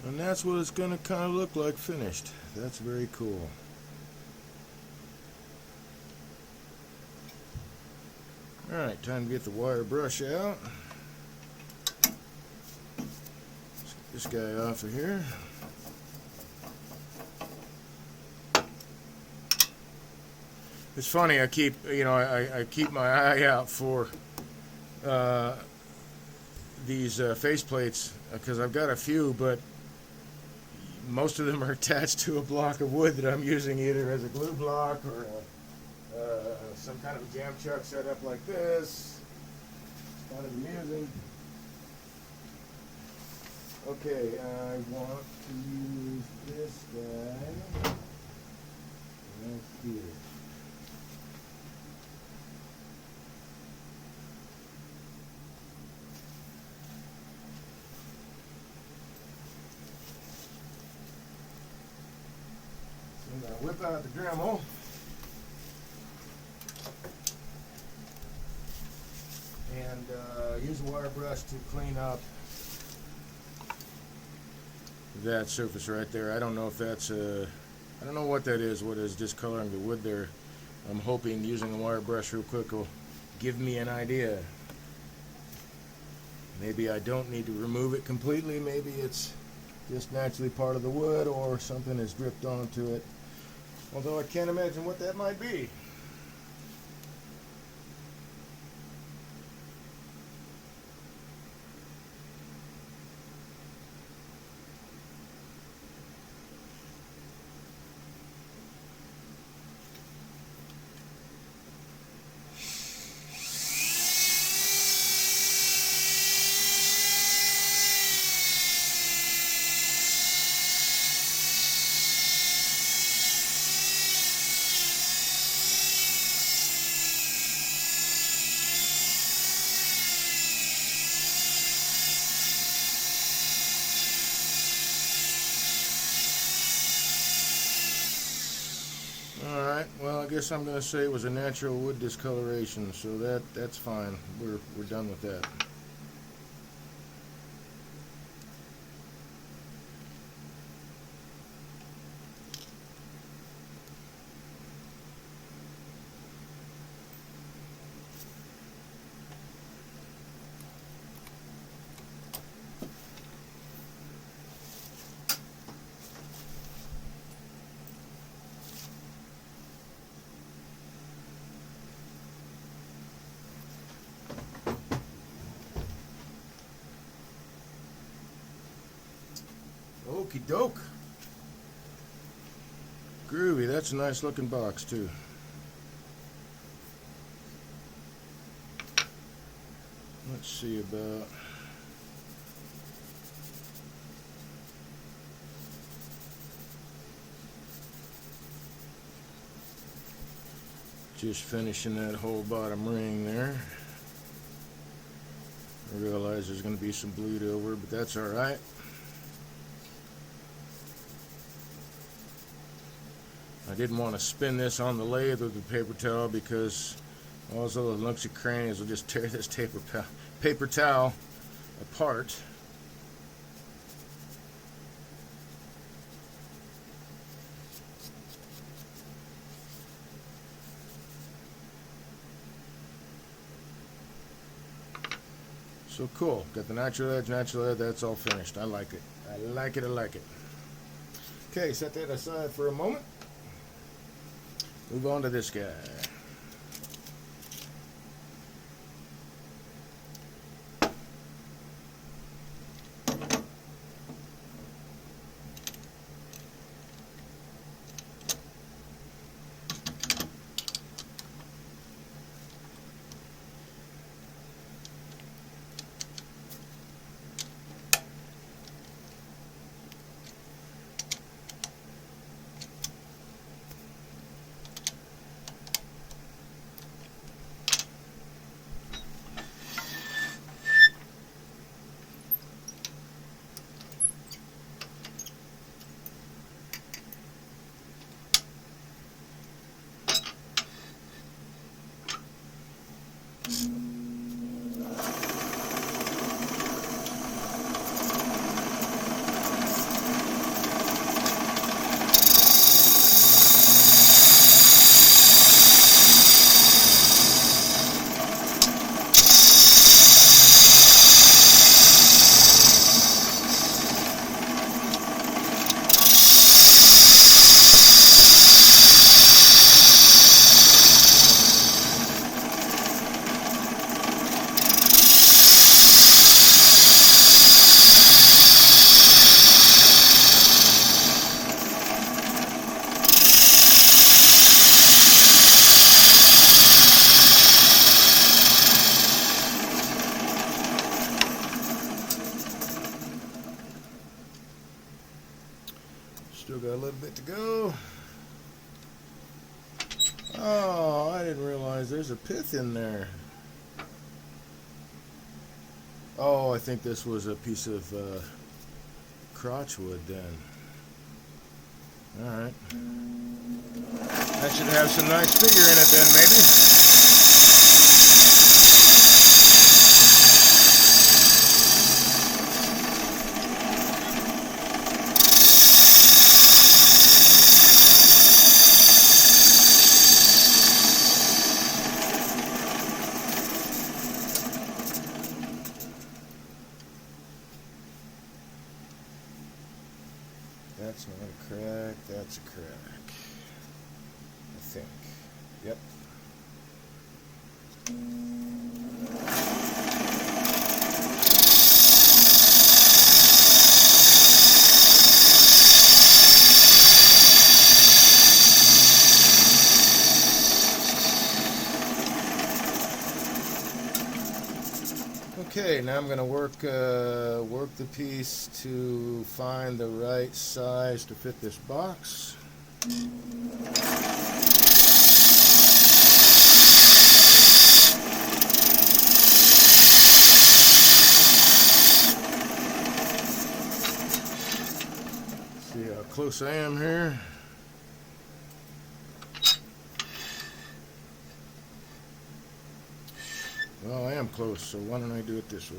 And that's what it's going to kind of look like finished. That's very cool. Alright, time to get the wire brush out. Let's get this guy off of here. It's funny, I keep my eye out for these face plates because I've got a few, but most of them are attached to a block of wood that I'm using either as a glue block or some kind of jam chuck set up like this. It's kind of amusing. Okay, I want to use this guy right here. I'm going to whip out the Dremel. And use a wire brush to clean up that surface right there. I don't know if that's I don't know what that is, what is discoloring the wood there. I'm hoping using a wire brush real quick will give me an idea. Maybe I don't need to remove it completely. Maybe it's just naturally part of the wood or something has dripped onto it. Although I can't imagine what that might be. Alright, well I guess I'm going to say it was a natural wood discoloration, so that's fine. We're done with that. Okie doke. Groovy. That's a nice looking box too. Let's see about just finishing that whole bottom ring there. I realize there's going to be some bleed over, but that's all right. I didn't want to spin this on the lathe with the paper towel because all those little nooks and crannies will just tear this paper towel apart. So cool. Got the natural edge, that's all finished. I like it. I like it. Okay, set that aside for a moment. Move on to this guy. Still got a little bit to go. Oh, I didn't realize there's a pith in there. Oh, I think this was a piece of crotch wood then. Alright. That should have some nice figure in it then, maybe. That's not a crack, that's a crack. I think. Yep. Okay, now I'm going to work the piece to find the right size to fit this box. See how close I am here. Well, I am close, so why don't I do it this way?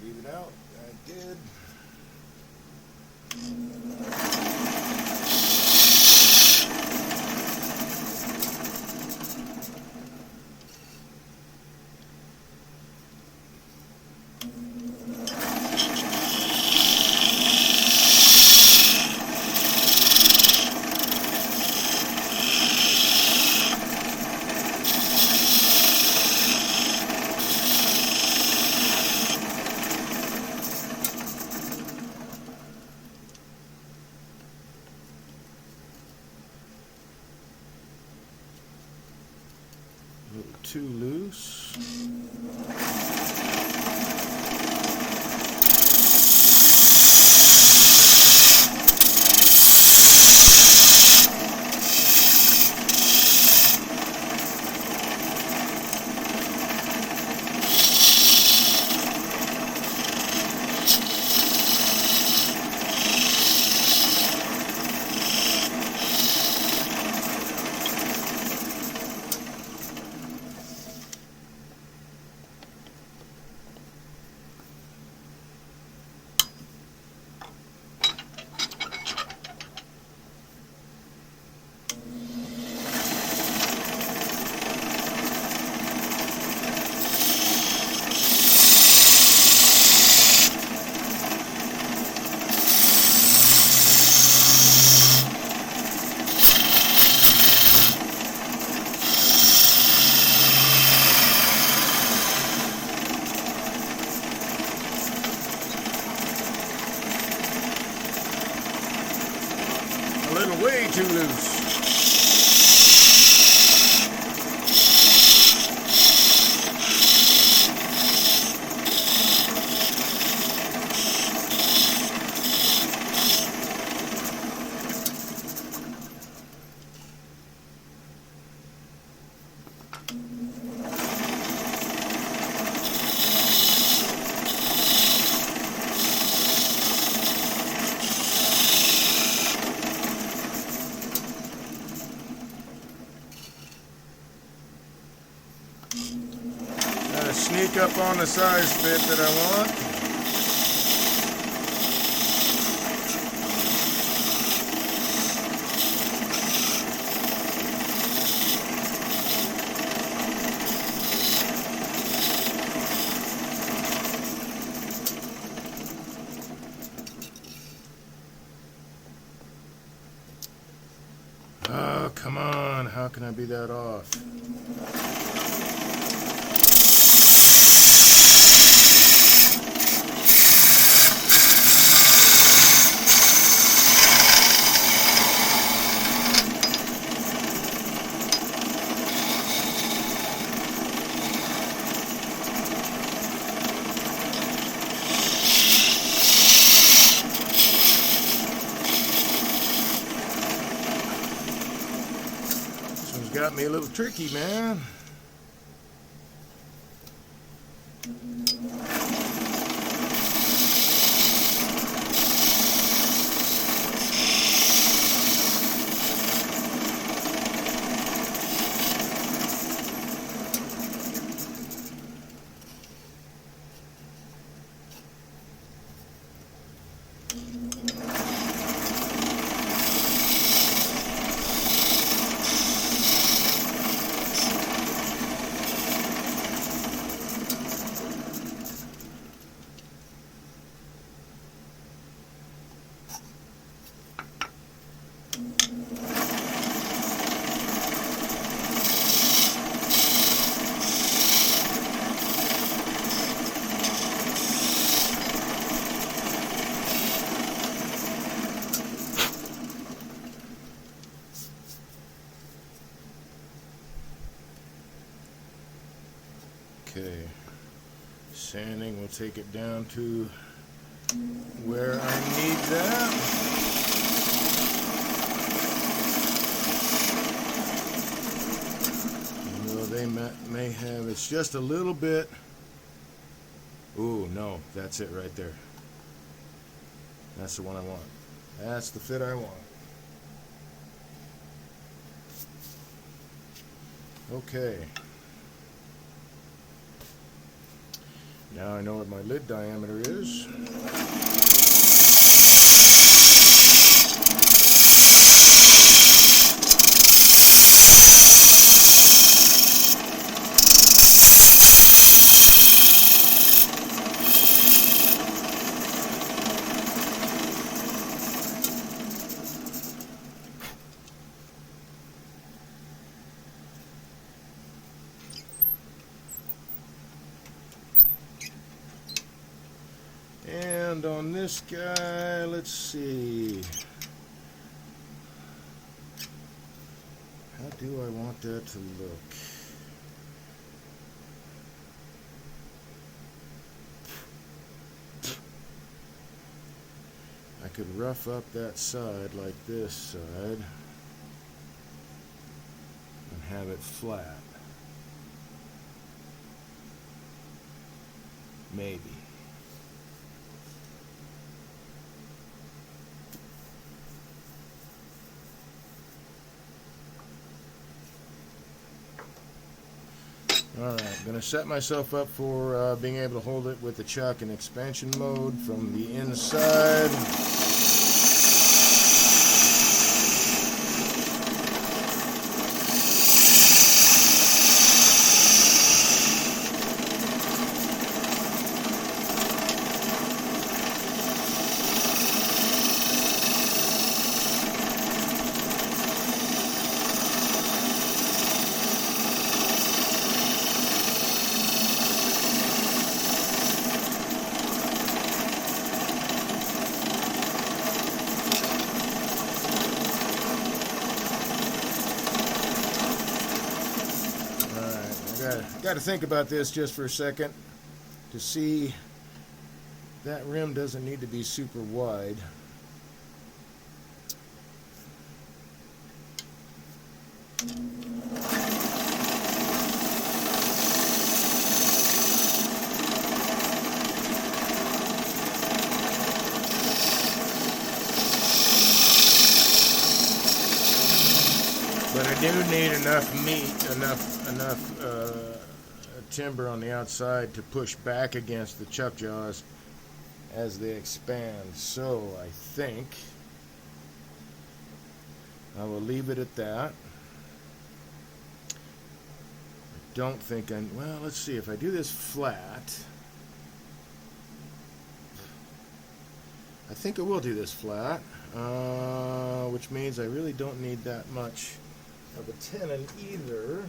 Leave it out. I did. too loose. A little way too loose. Gotta sneak up on the size fit that I want. Oh, come on. How can I be that off? This one's got me a little tricky, man. Okay, sanding will take it down to where I need that. Well, they may have, it's just a little bit. Ooh, no, that's it right there. That's the one I want. That's the fit I want. Okay. Now I know what my lid diameter is. And on this guy, let's see. How do I want that to look? could rough up that side like this side and have it flat. Maybe. Alright, I'm going to set myself up for being able to hold it with the chuck in expansion mode from the inside. Got to think about this just for a second to see that rim doesn't need to be super wide. But I do need enough meat, enough timber on the outside to push back against the chuck jaws as they expand. So I think I will leave it at that. I don't think well, let's see, if I do this flat, I think I will do this flat, which means I really don't need that much of a tenon either.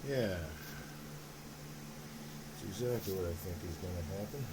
Yeah, that's exactly what I think is going to happen.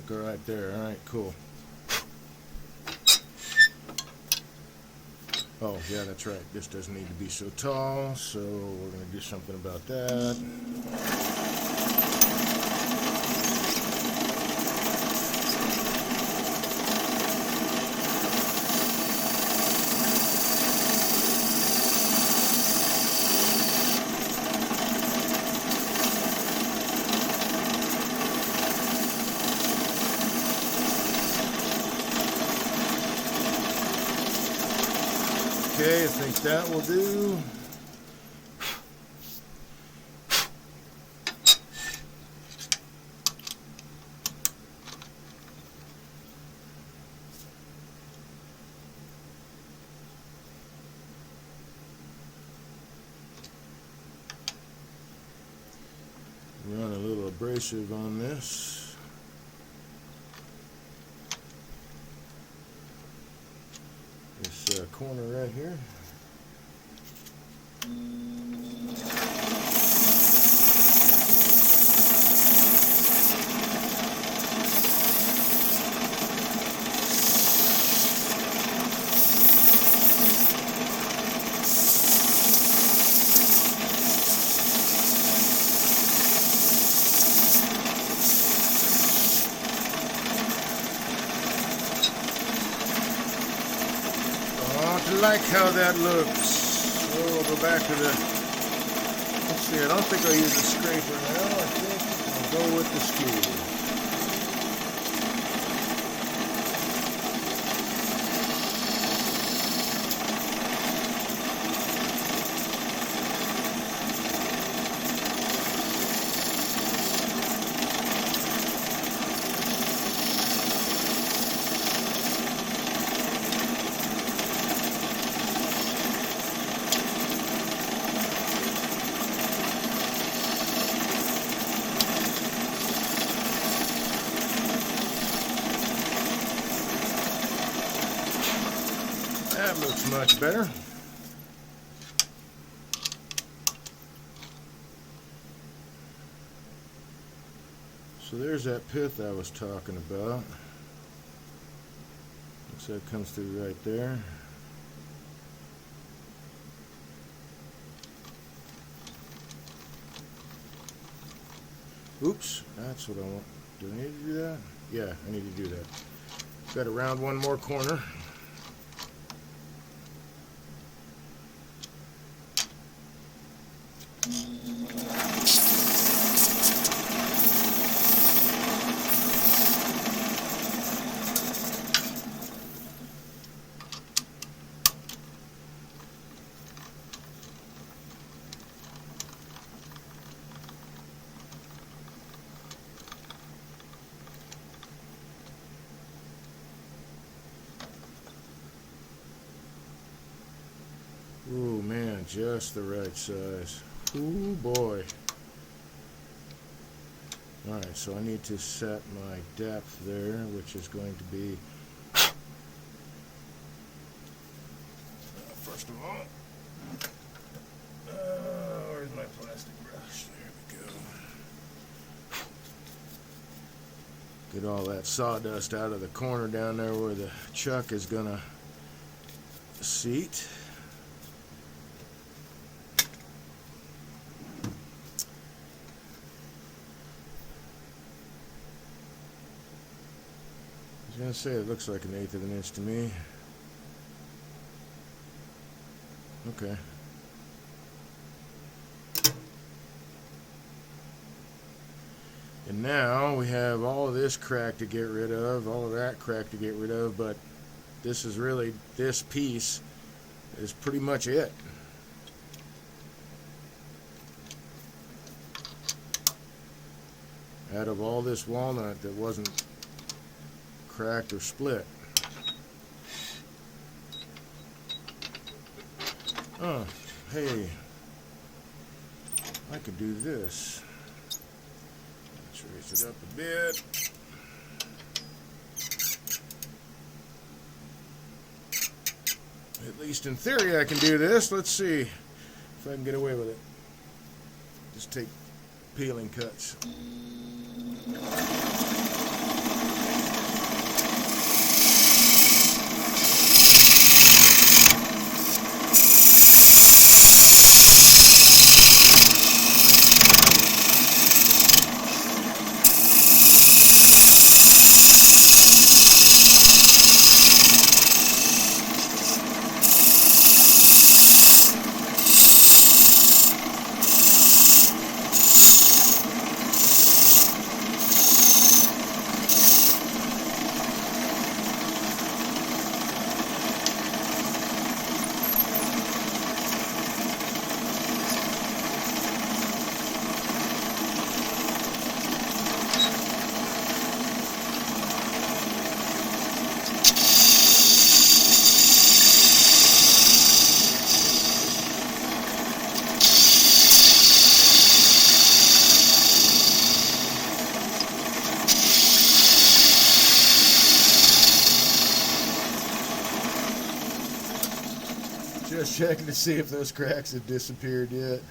Look right there. All right, cool. Oh, yeah, that's right. This doesn't need to be so tall, so we're going to do something about that. Okay, I think that will do. Run a little abrasive on this. This corner right here. like how that looks. So we'll go back to the, let's see, I don't think I'll use the scraper now. I think I'll go with the skewer. That looks much better. So there's that pith I was talking about. Looks like it comes through right there. Oops, that's what I want. Do I need to do that? Yeah, I need to do that. Got to round one more corner. Oh man, just the right size. Oh boy. Alright, so I need to set my depth there, which is going to be, first of all, where's my plastic brush? There we go. Get all that sawdust out of the corner down there where the chuck is gonna seat. I was going to say it looks like 1/8 of an inch to me. Okay. And now we have all of this crack to get rid of, all of that crack to get rid of, but this is really, this piece is pretty much it. Out of all this walnut that wasn't cracked or split. Oh, hey, I could do this. Let's raise it up a bit. At least in theory I can do this. Let's see if I can get away with it. Just take peeling cuts. Just checking to see if those cracks have disappeared yet.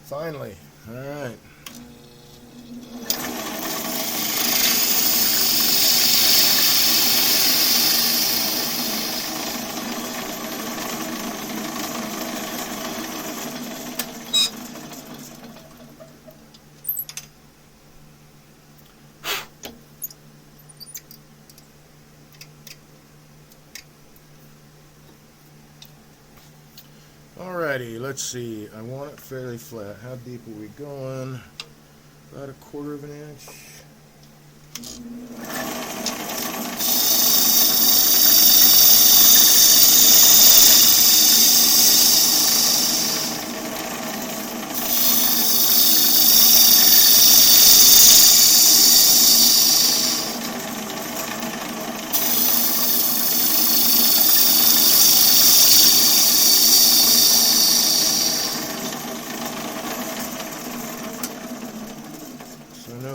Finally. All right. Alrighty, let's see. I want it fairly flat. How deep are we going? About 1/4 of an inch.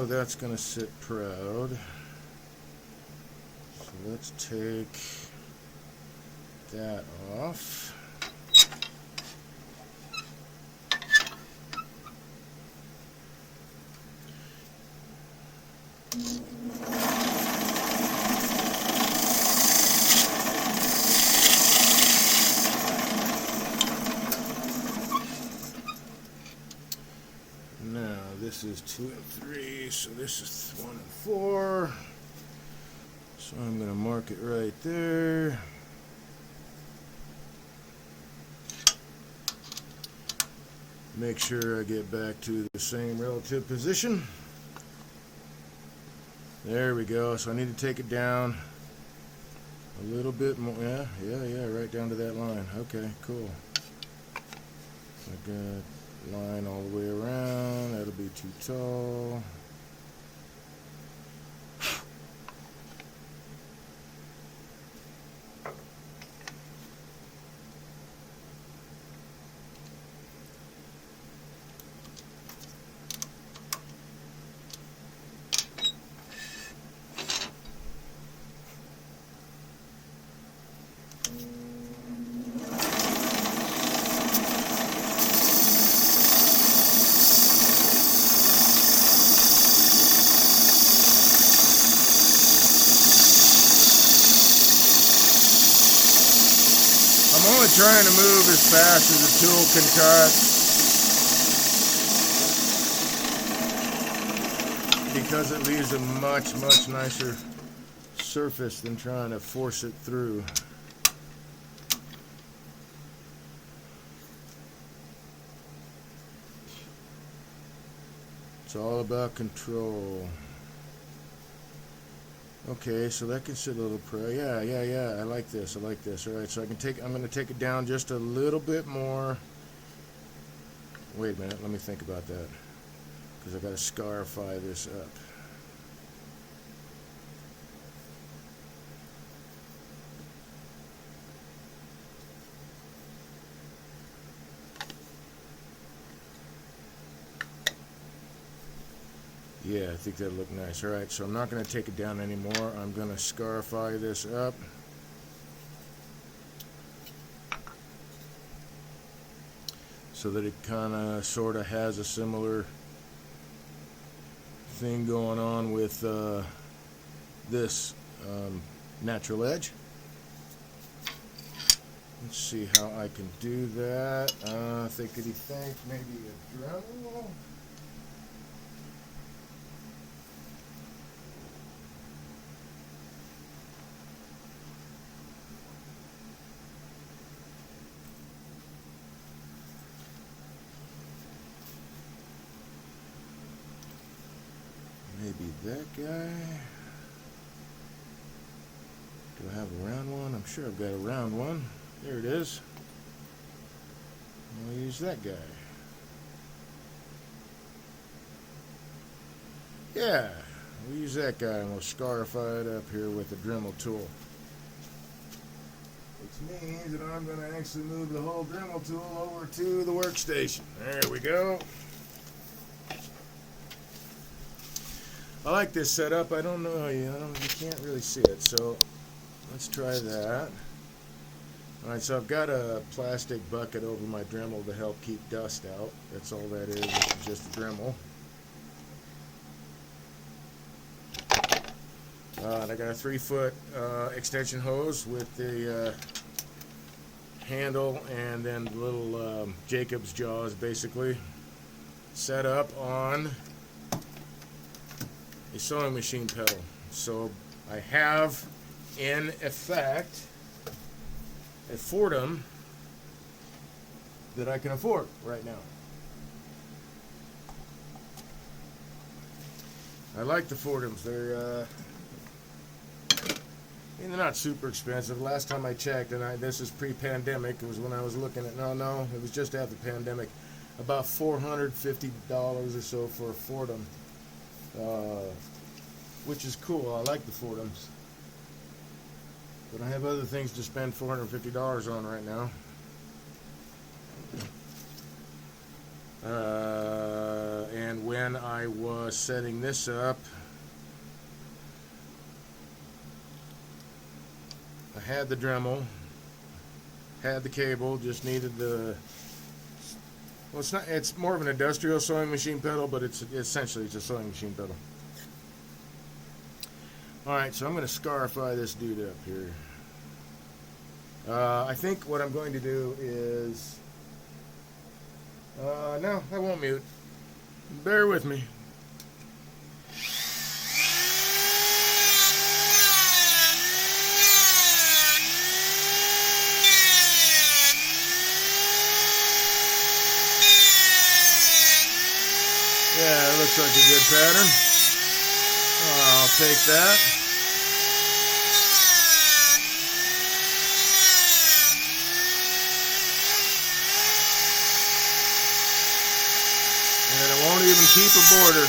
That's going to sit proud. So let's take that off. This is 2 and 3, so this is 1 and 4. So I'm going to mark it right there. Make sure I get back to the same relative position. There we go. So I need to take it down a little bit more. Yeah, right down to that line. Okay, cool. I got line all the way around. That'll be too tall. I'm only trying to move as fast as the tool can cut because it leaves a much nicer surface than trying to force it through. It's all about control. Okay, so that can sit a little yeah, I like this. All right, so I'm going to take it down just a little bit more. Wait a minute, let me think about that, because I got to scarify this up. Yeah, I think that'll look nice. All right, so I'm not going to take it down anymore. I'm going to scarify this up. So that it kind of sort of has a similar thing going on with this natural edge. Let's see how I can do that. Thinkety think, maybe a Dremel. Maybe that guy. Do I have a round one? I'm sure I've got a round one. There it is. I'll use that guy. Yeah, we'll use that guy and we'll scarify it up here with the Dremel tool. Which means that I'm going to actually move the whole Dremel tool over to the workstation. There we go. I like this setup. I don't know, you can't really see it, so let's try that. Alright, so I've got a plastic bucket over my Dremel to help keep dust out. That's all that is, it's just a Dremel. And I got a 3-foot extension hose with the handle and then the little Jacob's jaws basically set up on a sewing machine pedal. So I have in effect a Fordham that I can afford right now. I like the Fordhams. They're not super expensive. Last time I checked, and this is pre-pandemic, it was when I was looking at, no, it was just after the pandemic, about $450 or so for a Fordham, which is cool. I like the Fordhams. But I have other things to spend $450 on right now. And when I was setting this up, I had the Dremel, had the cable, just needed the, well, it's more of an industrial sewing machine pedal, but it's essentially a sewing machine pedal. Alright, so I'm going to scarify this dude up here. I think what I'm going to do is, no, I won't mute. Bear with me. Yeah, it looks like a good pattern. I'll take that. And it won't even keep a border.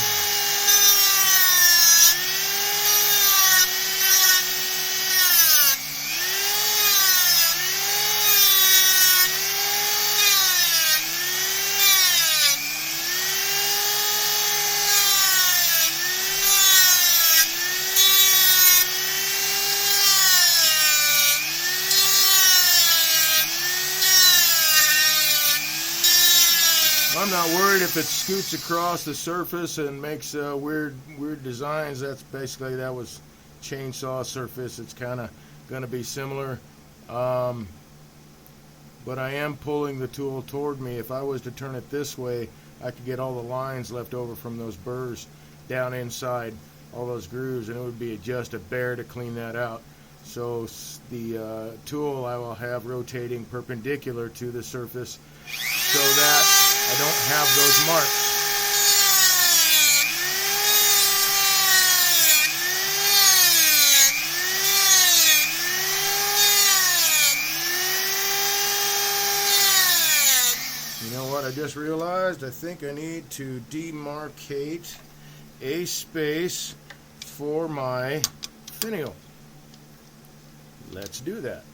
I'm not worried if it scoots across the surface and makes weird designs. That's basically, that was chainsaw surface. It's kind of going to be similar. But I am pulling the tool toward me. If I was to turn it this way, I could get all the lines left over from those burrs down inside, all those grooves, and it would be just a bear to clean that out. So the tool I will have rotating perpendicular to the surface so that I don't have those marks. You know what I just realized? I think I need to demarcate a space for my finial. Let's do that.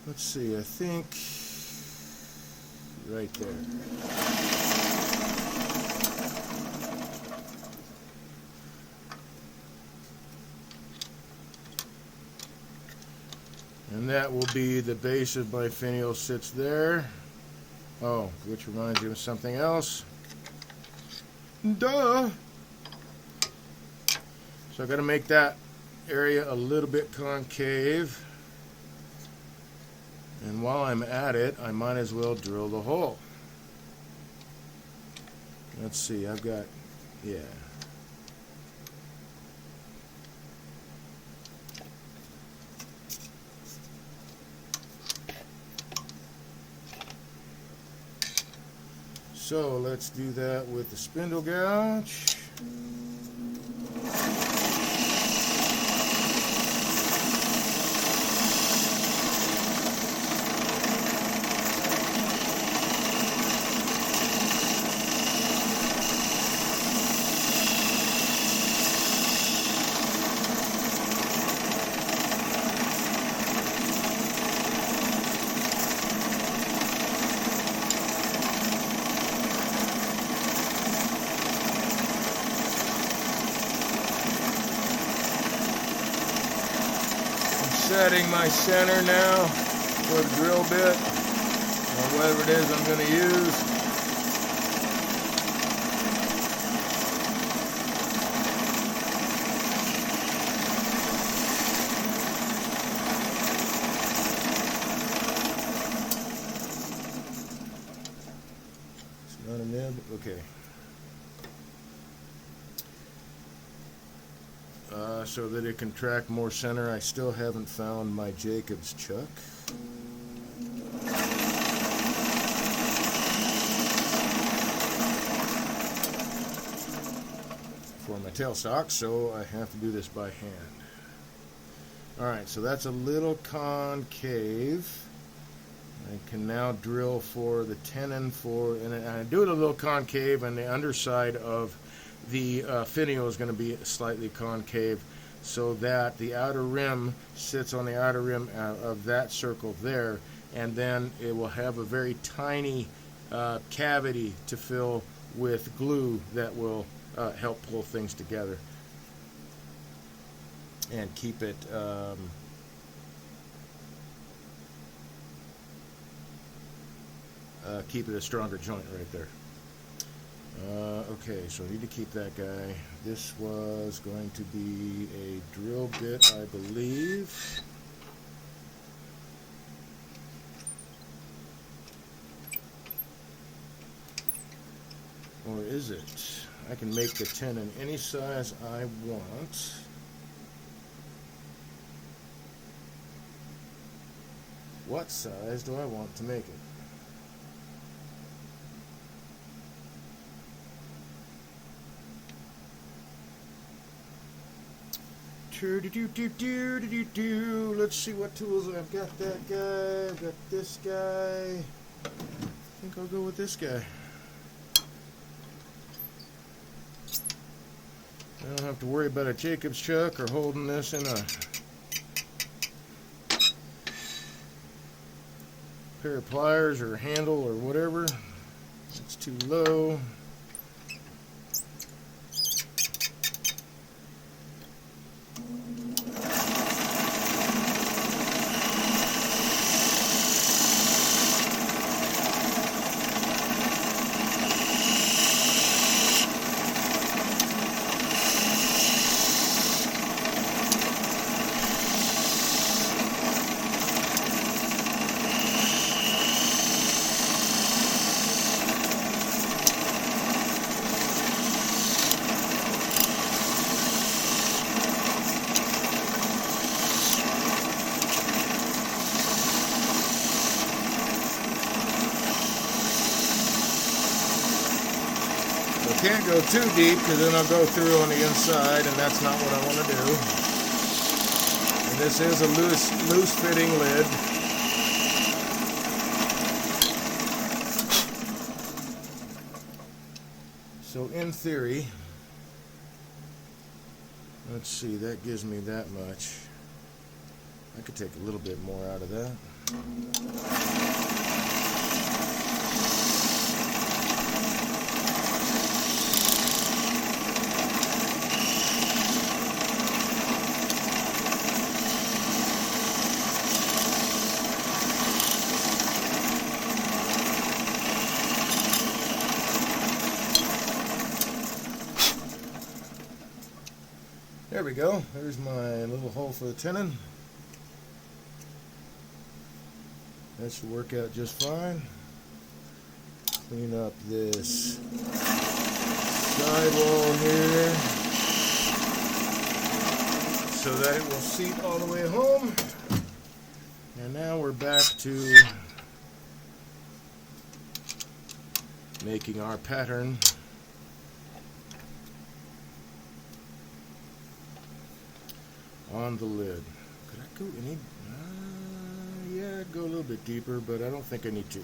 Let's see, I think right there. And that will be the base of my finial, sits there. Oh, which reminds you of something else. Duh! So I got to make that area a little bit concave. And while I'm at it, I might as well drill the hole. Let's see, I've got, yeah. So let's do that with the spindle gouge. Setting my center now for the drill bit, or whatever it is I'm going to use. It's not a nib? Okay. so that it can track more center. I still haven't found my Jacob's chuck. For my tailstock, so I have to do this by hand. Alright, so that's a little concave. I can now drill for the tenon and I do it a little concave, and the underside of the finial is going to be slightly concave, so that the outer rim sits on the outer rim of that circle there, and then it will have a very tiny cavity to fill with glue that will help pull things together and keep it a stronger joint right there. Okay, so I need to keep that guy. This was going to be a drill bit, I believe. Or is it? I can make the tenon any size I want. What size do I want to make it? Let's see what tools I've got. That guy, I've got this guy. I think I'll go with this guy. I don't have to worry about a Jacob's chuck or holding this in a pair of pliers or handle or whatever. It's too low. Can't go too deep because then I'll go through on the inside, and that's not what I want to do. And this is a loose fitting lid. So in theory, let's see, that gives me that much. I could take a little bit more out of that. There we go. There's my little hole for the tenon. That should work out just fine. Clean up this sidewall here so that it will seat all the way home. And now we're back to making our pattern. On the lid. Could I go any? Yeah, I'd go a little bit deeper, but I don't think I need to.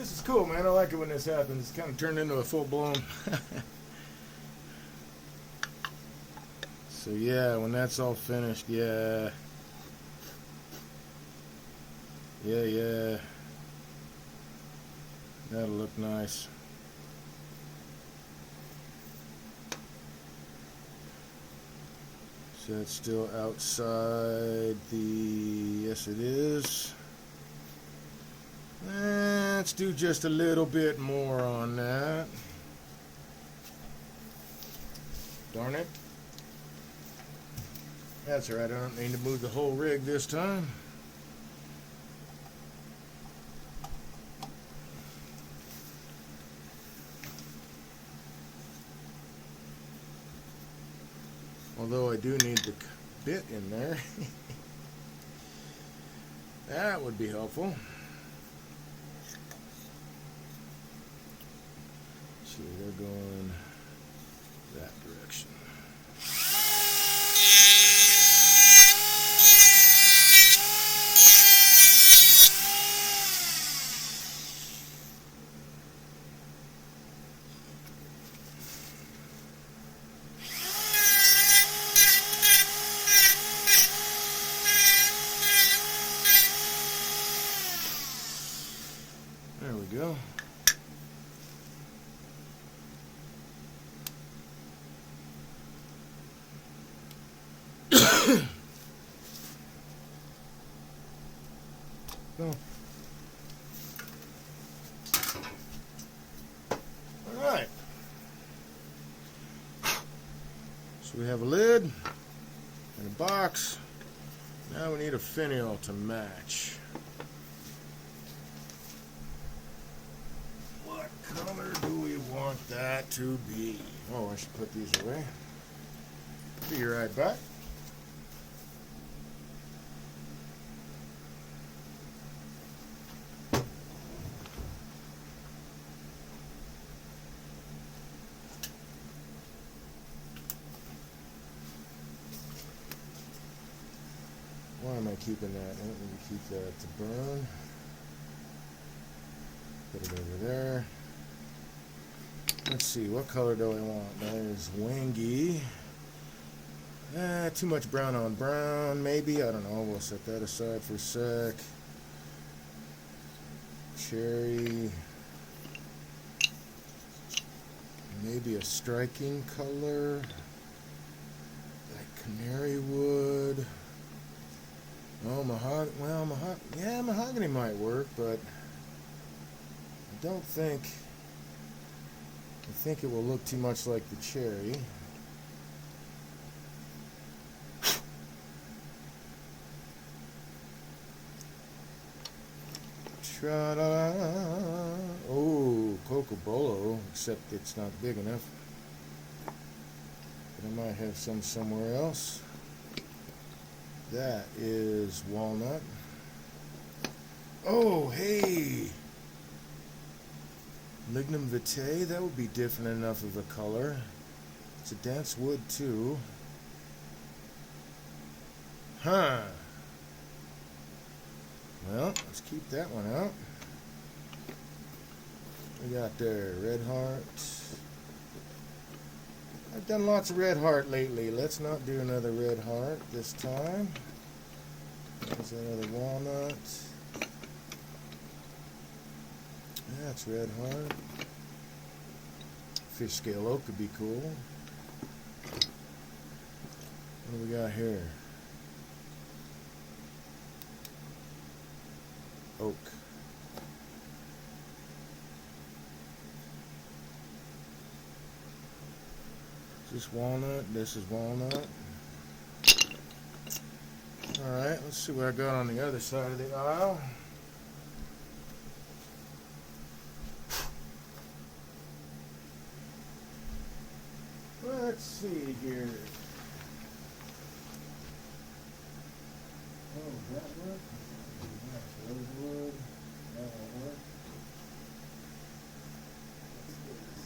This is cool, man. I like it when this happens. It's kind of turned into a full-blown. So yeah, when that's all finished, yeah. That'll look nice. So it's still outside the, yes it is. Let's do just a little bit more on that. Darn it. That's alright, I don't need to move the whole rig this time. Although I do need the bit in there. That would be helpful. See, they're going that direction. There we go. Go. All right. So we have a lid and a box. Now we need a finial to match. What color do we want that to be? Oh, I should put these away. Be right back. Why am I keeping that? I don't need to keep that to burn. Put it over there. Let's see, what color do I want? There's wingy. Too much brown on brown, maybe. I don't know. We'll set that aside for a sec. Cherry. Maybe a striking color. Like canary wood. Oh, mahogany. Well, mahogany might work, but I don't think. I think it will look too much like the cherry. Tra-da. Oh, Cocobolo, except it's not big enough. But I might have some somewhere else. That is walnut. Oh, hey! Lignum vitae, that would be different enough of a color. It's a dense wood too. Huh. Well, let's keep that one out. We got there, red heart. I've done lots of red heart lately. Let's not do another red heart this time. There's another walnut. That's red heart. Fish scale oak could be cool. What do we got here? Oak. Is this walnut? This is walnut. Alright, let's see what I got on the other side of the aisle. Let's see here. Oh, that work? That's rosewood. That won't work.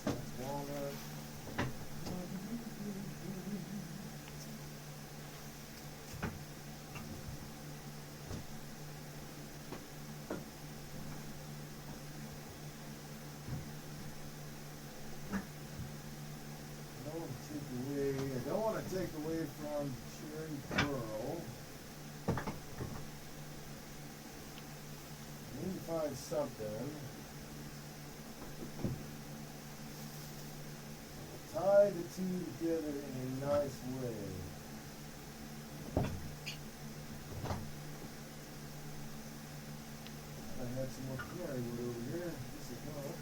That's walnut. something. Tie the two together in a nice way. I had some more plywood over here. This is not.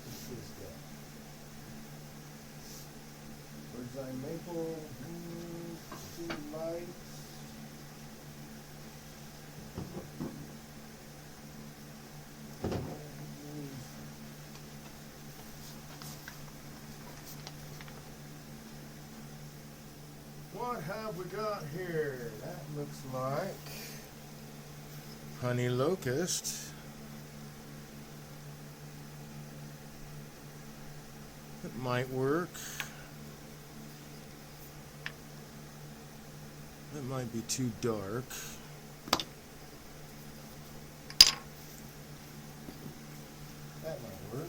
What's this guy? Bird's eye maple. Too light. What have we got here? That looks like honey locust. It might work. That might be too dark. That might work.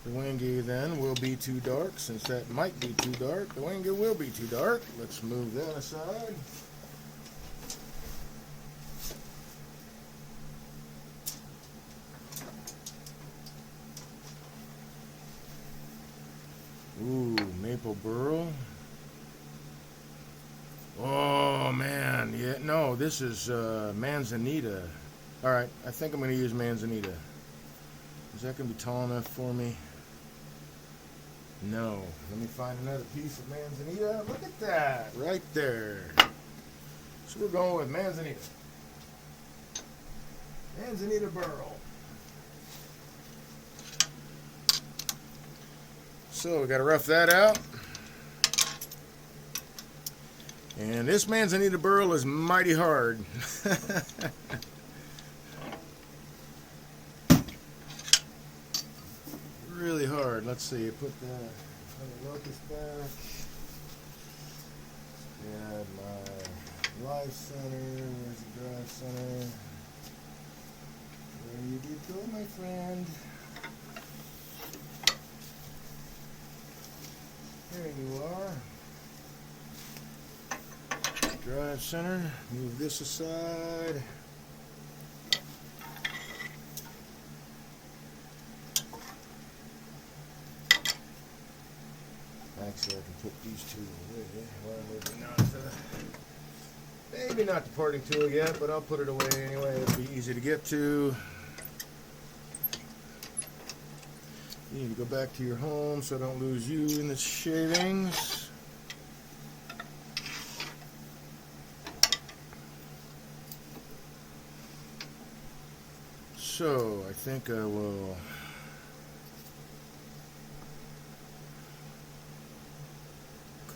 The wingy then will be too dark. Since that might be too dark, the wingy will be too dark. Let's move that aside. Ooh, maple burl. Oh man, yeah, no, this is manzanita. All right, I think I'm going to use manzanita. Is that going to be tall enough for me? No. Let me find another piece of manzanita. Look at that, right there. So we're going with manzanita. Manzanita burl. So we got to rough that out. And this manzanita burl is mighty hard. Really hard. Let's see. Put the honey locust back. Add my life center. Where's the drive center? Where you did go, my friend? There you are. Drive center. Move this aside. Actually, I can put these two away. Well, maybe not the parting tool yet, but I'll put it away anyway. It'll be easy to get to. You need to go back to your home so I don't lose you in the shavings. So, I think I will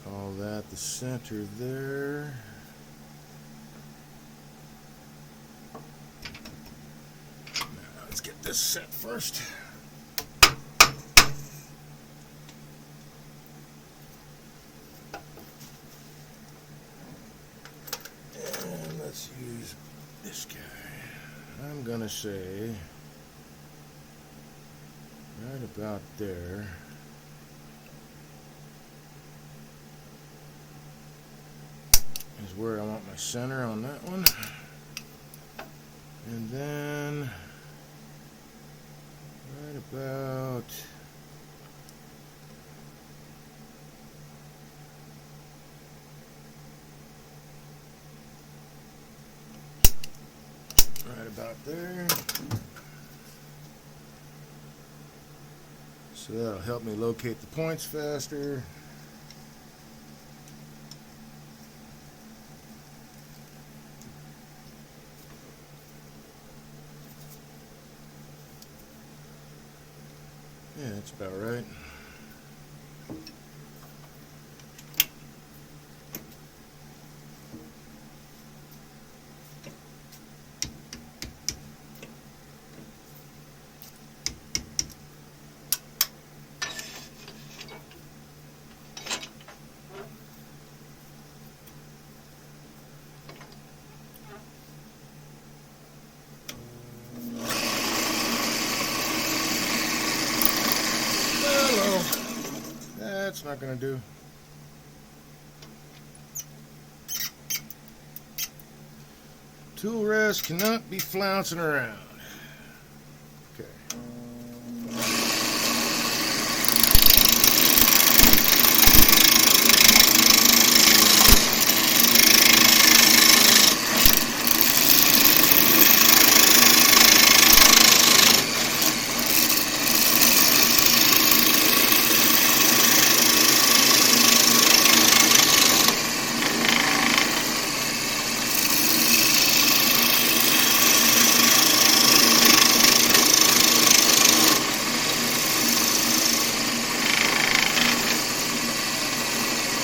call that the center there. Now, let's get this set first. And let's use this guy. I'm gonna say right about there. Is where I want my center on that one. And then right about there. So that'll help me locate the points faster. Yeah, that's about right. that's not going to do. Tool rest cannot be flouncing around. Okay.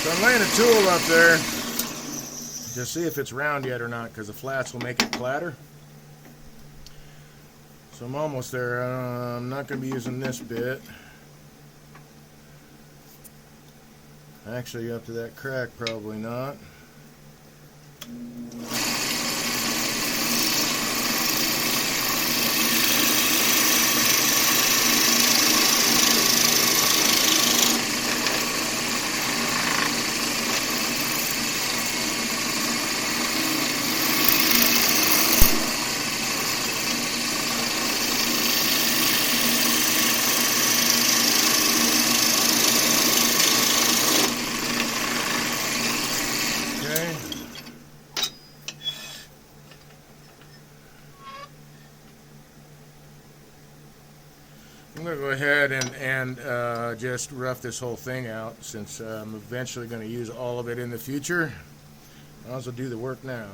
So I'm laying a tool up there to see if it's round yet or not, because the flats will make it platter. So I'm almost there. I'm not going to be using this bit. Actually, up to that crack, probably not. I'm going to go ahead and just rough this whole thing out, since I'm eventually going to use all of it in the future. I'll also do the work now.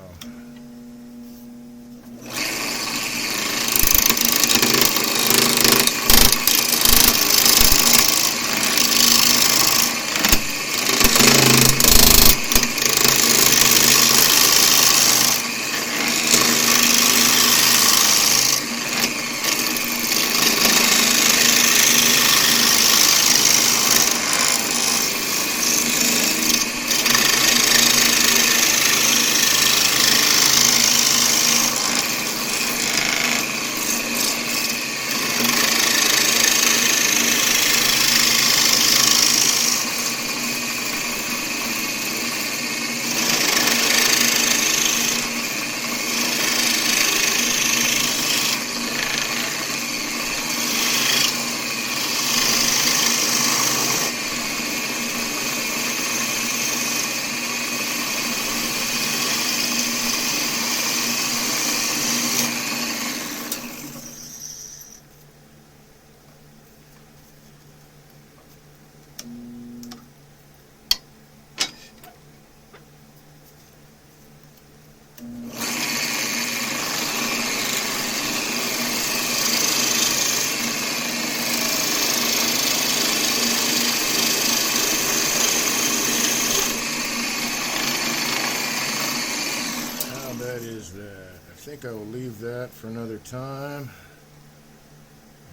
I think I will leave that for another time.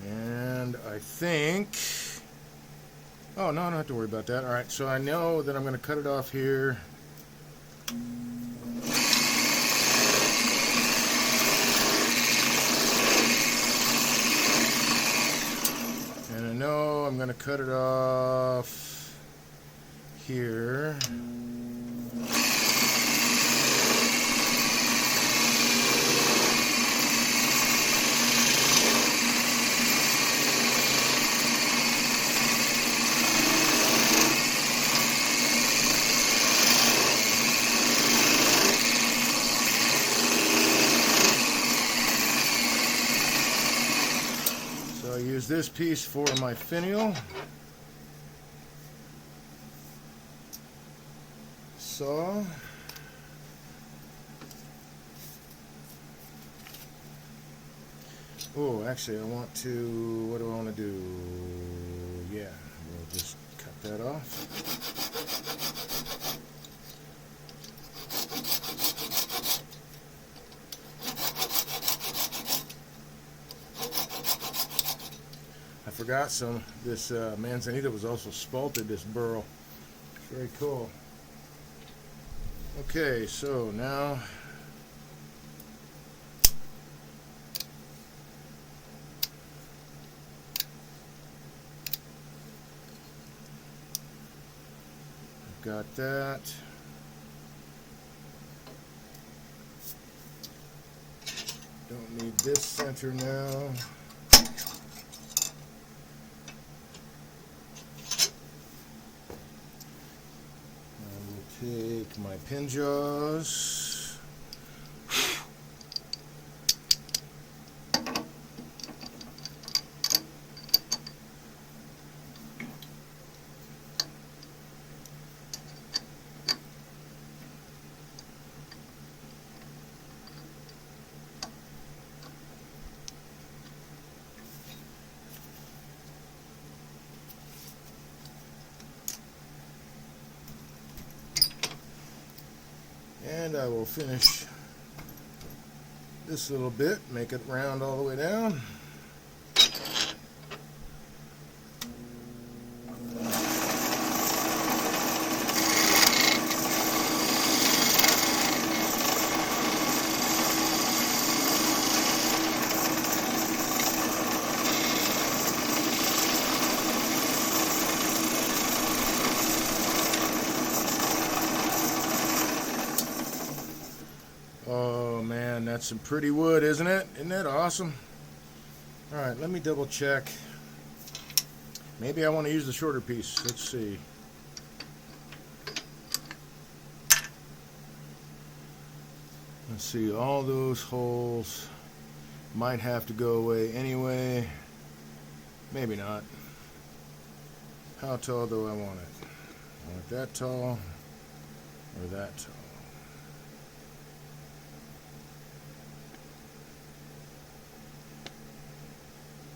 And I think... Oh, no, I don't have to worry about that. Alright, so I know that I'm going to cut it off here. And I know I'm going to cut it off here. I use this piece for my finial saw. Oh, actually I want to, what do I want to do? Yeah, we'll just cut that off. I forgot some. This manzanita was also spalted, this burl. Very cool. Okay, so now got that. Don't need this center now. I will take my pin jaws. And I will finish this little bit, make it round all the way down. Oh man, that's some pretty wood, isn't it? Isn't that awesome? Alright, let me double check. Maybe I want to use the shorter piece. Let's see. Let's see, all those holes might have to go away anyway. Maybe not. How tall do I want it? I want it that tall or that tall?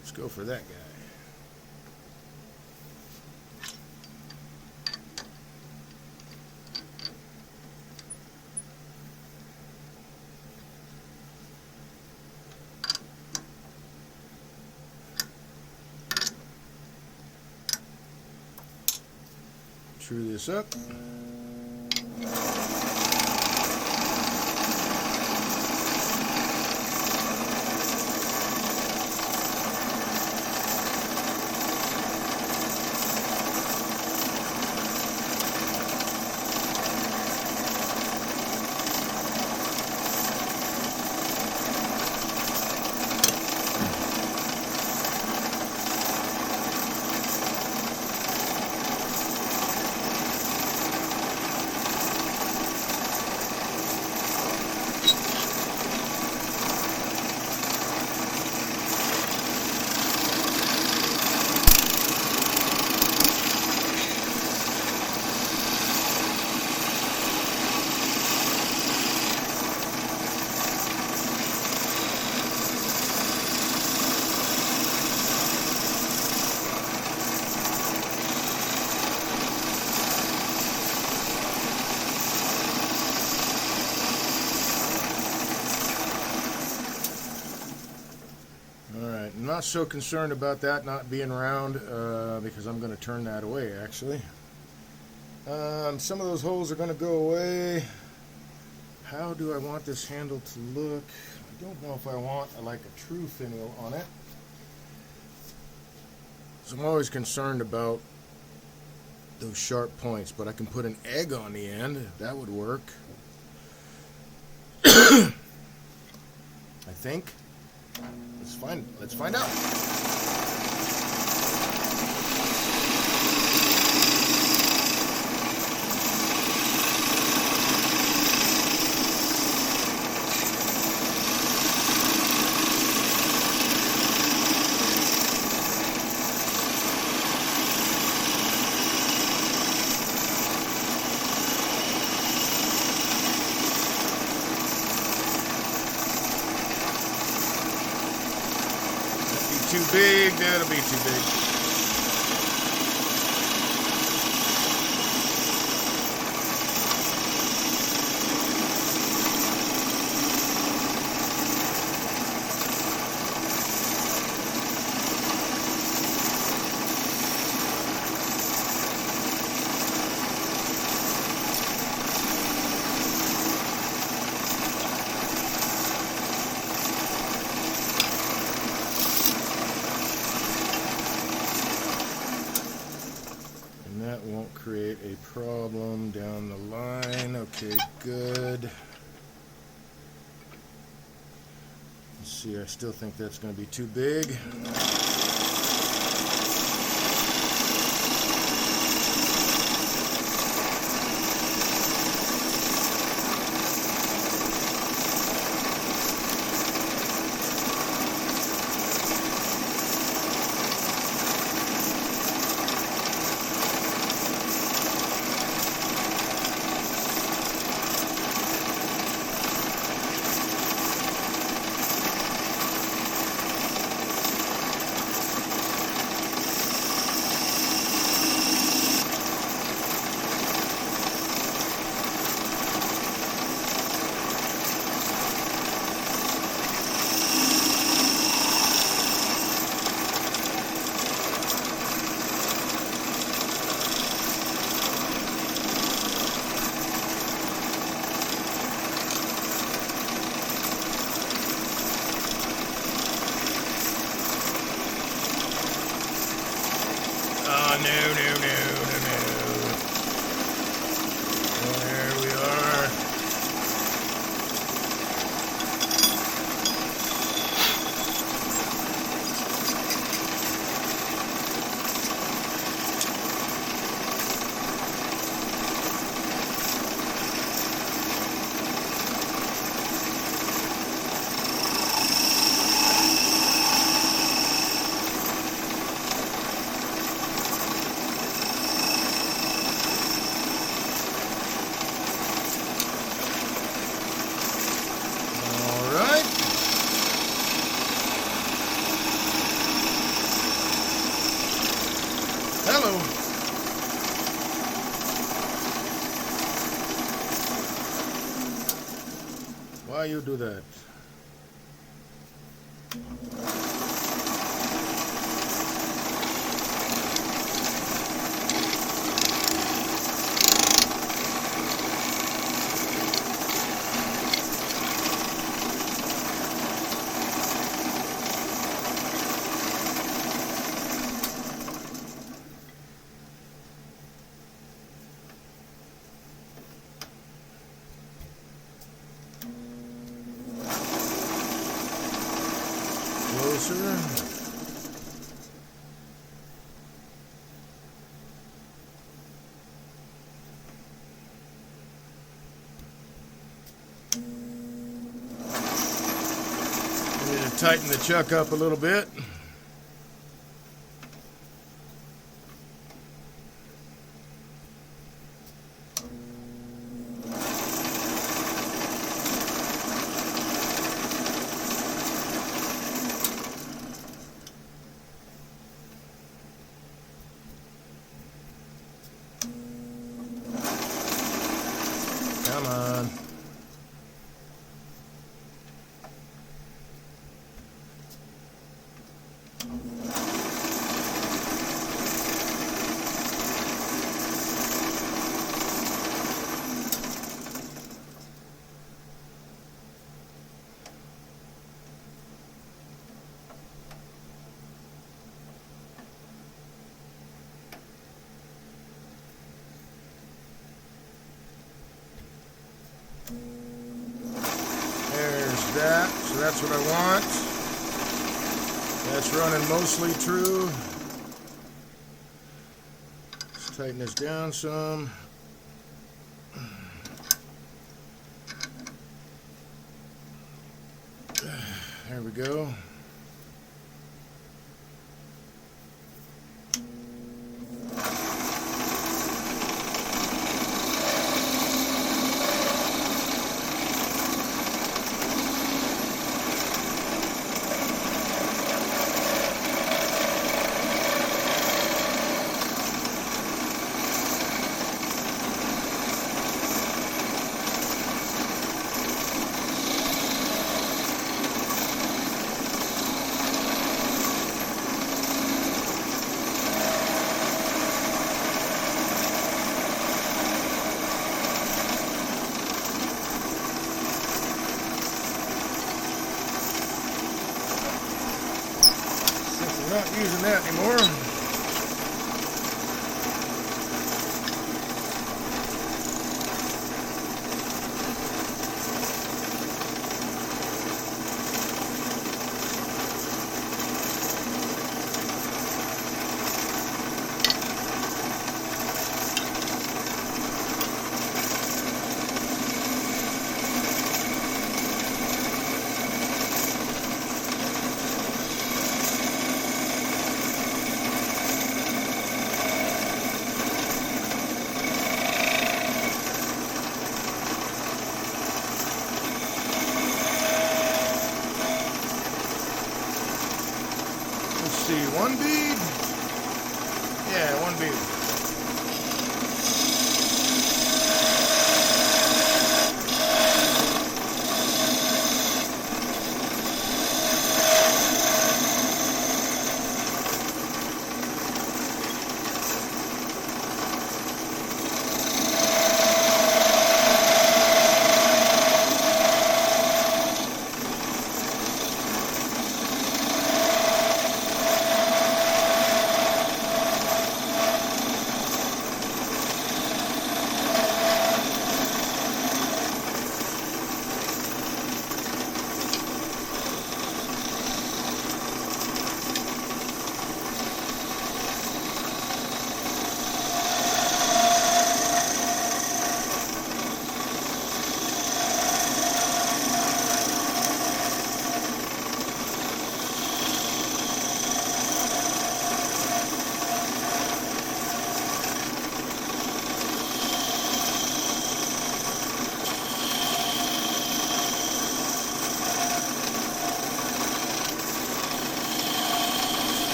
Let's go for that guy. True this up. I'm not so concerned about that not being round because I'm going to turn that away actually. Some of those holes are going to go away. How do I want this handle to look? I don't know if I want like a true finial on it. So I'm always concerned about those sharp points, but I can put an egg on the end. That would work. I think. Let's find out. Too big, that'll be too big. Okay, good. Let's see, I still think that's going to be too big. No. There we are. Hello. Why you do that? Closer. Need to tighten the chuck up a little bit. Come on. There's that. So that's what I want. That's running mostly true. Let's tighten this down some. There we go. Not using that anymore. see, one bead? Yeah, one bead.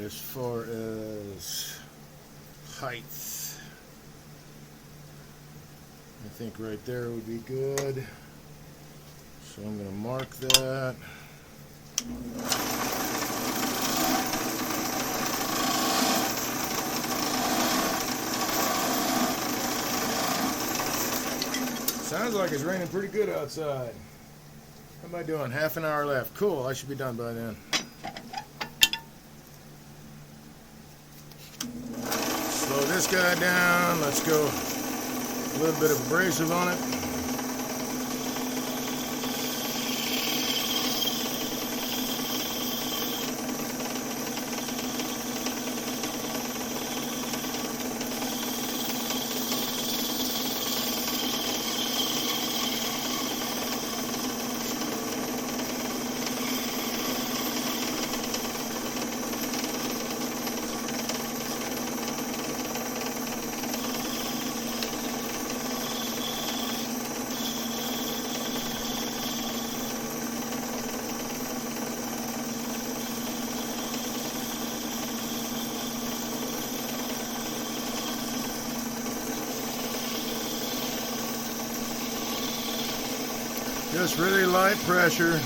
As far as height, I think right there would be good. So I'm going to mark that. Sounds like it's raining pretty good outside. How am I doing? Half an hour left. Cool, I should be done by then. Slow this guy down. Let's go a little bit of abrasive on it. Just really light pressure.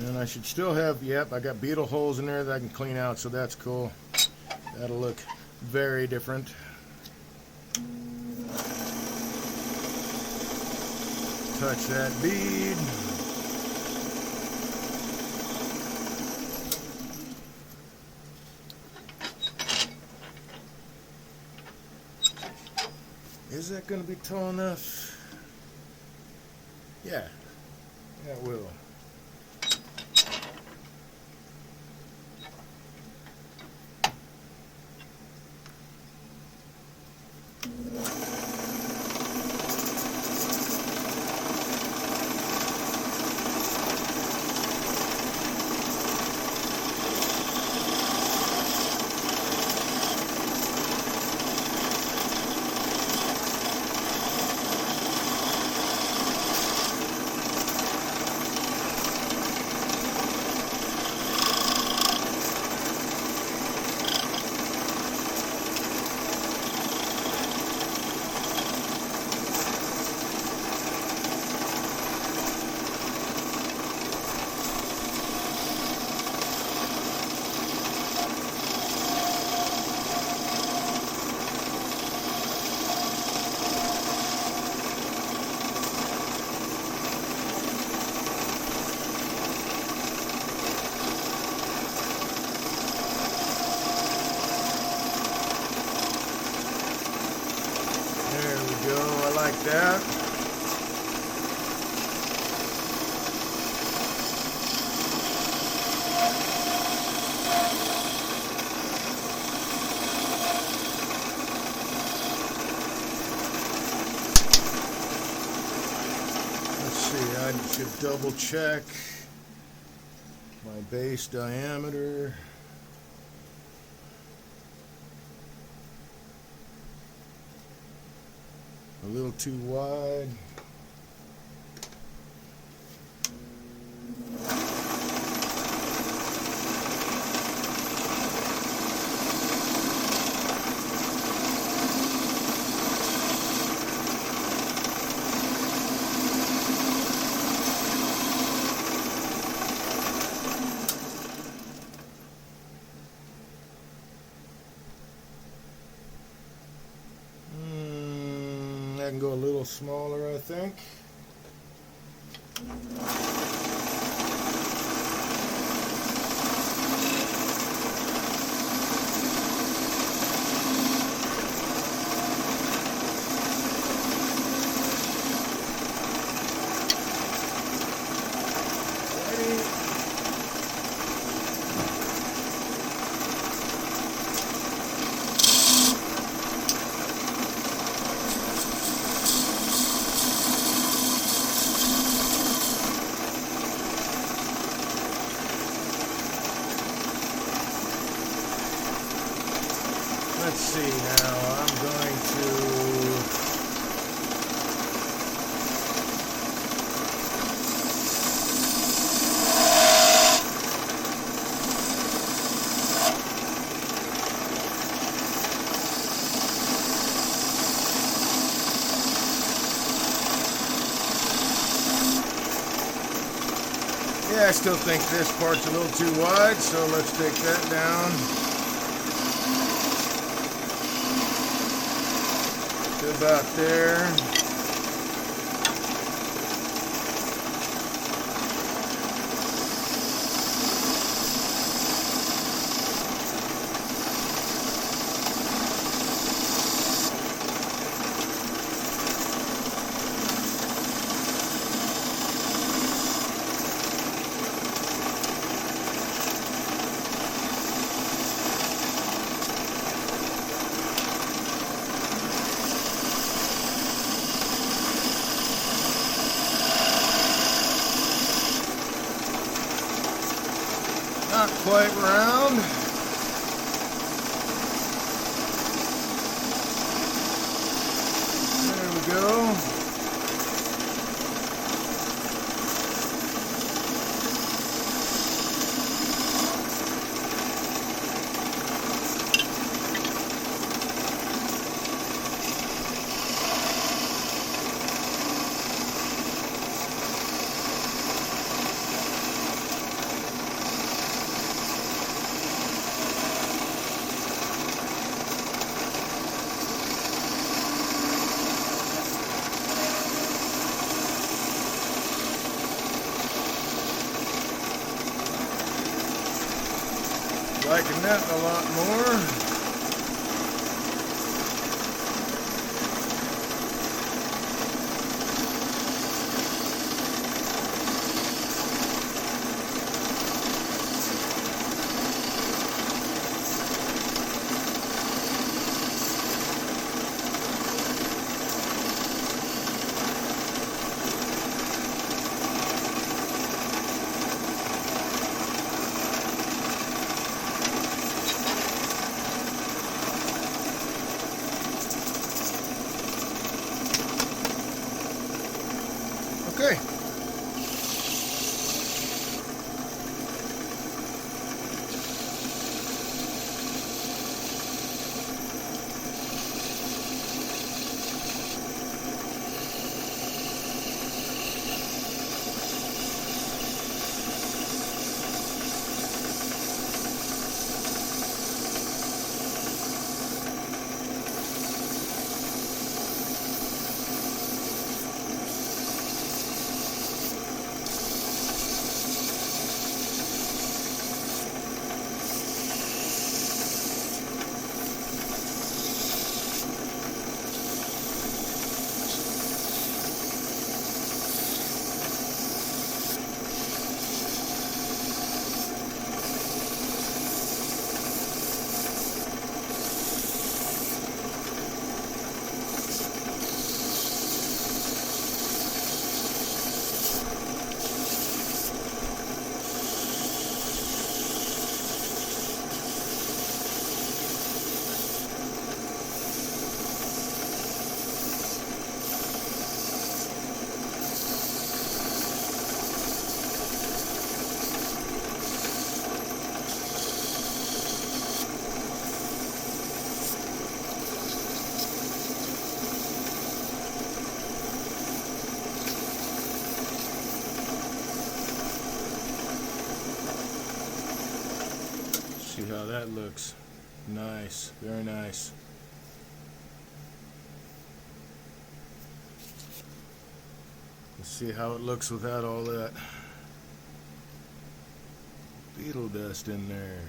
And I should still have, yep, I got beetle holes in there that I can clean out, so that's cool. That'll look very different. Touch that bead. Is that going to be tall enough? Yeah, that will. go. I like that. Let's see, I should double check my base diameter. A little too wide. I can go a little smaller, I think. Let's see now, I'm going to I still think this part's a little too wide, so let's take that down to about there. Not quite round. There we go. Liking that a lot more. Okay. that looks nice. Very nice. Let's see how it looks without all that beetle dust in there.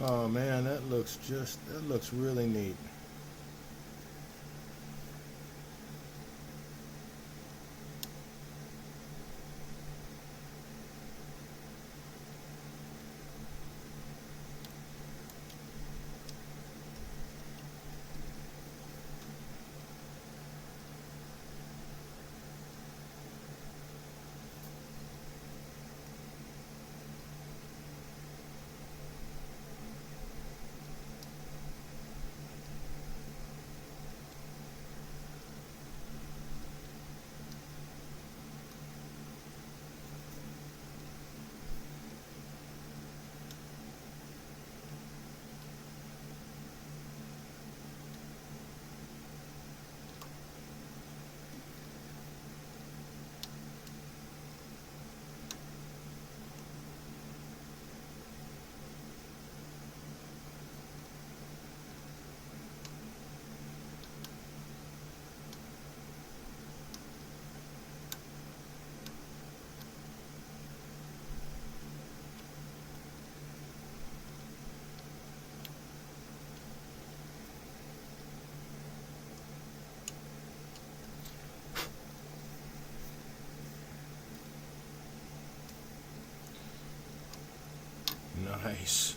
Oh man, that looks really neat. Nice.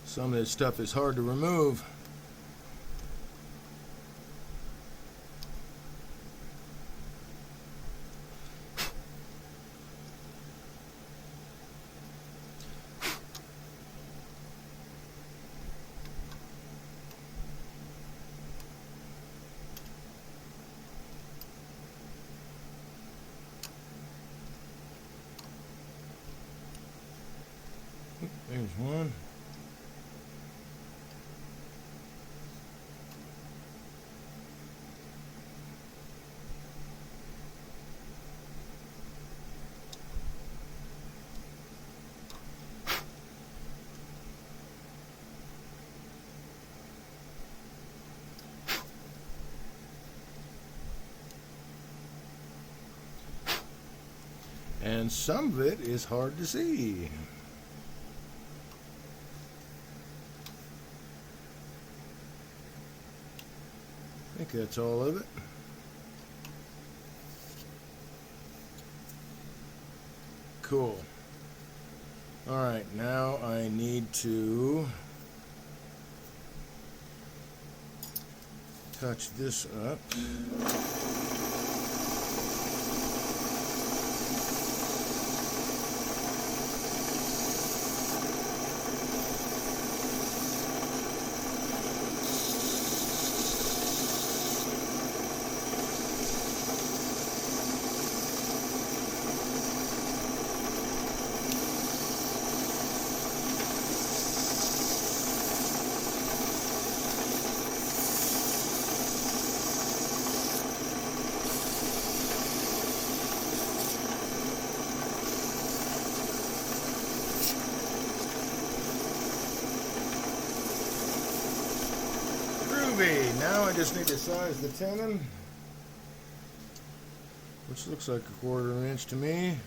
Some of this stuff is hard to remove. There's one. And some of it is hard to see. I think that's all of it. Cool. All right, now I need to touch this up. groovy. Now I just need to size the tenon, which looks like 1/4 inch to me.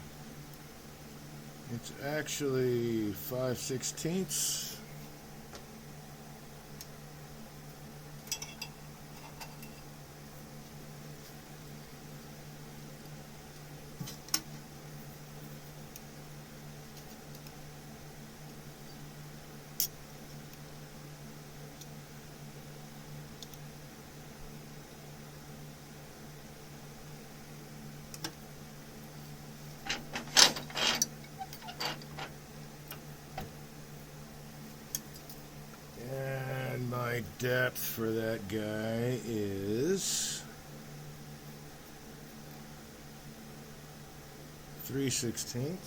It's actually 5/16. My depth for that guy is 3/16.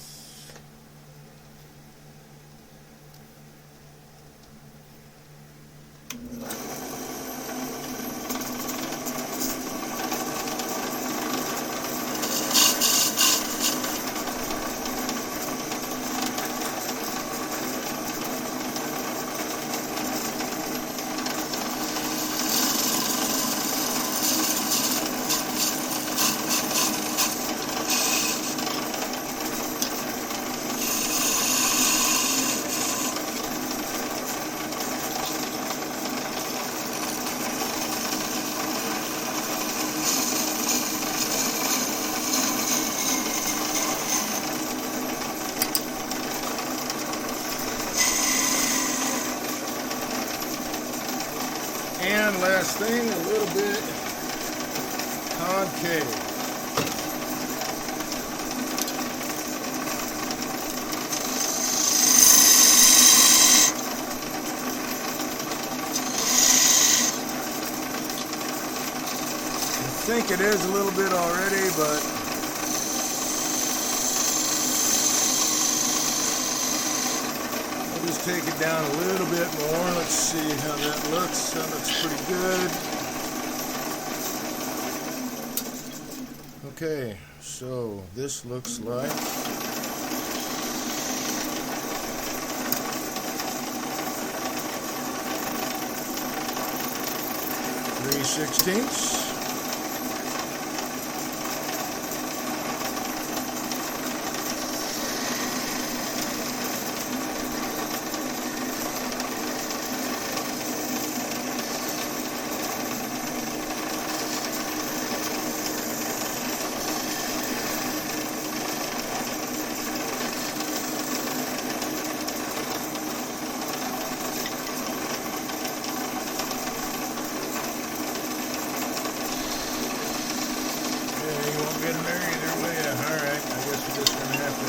And last thing, a little bit concave. I think it is a little bit already, but just take it down a little bit more. Let's see how that looks. That looks pretty good. Okay, so this looks like 3/16. Getting there either way. Alright, I guess we're just gonna have to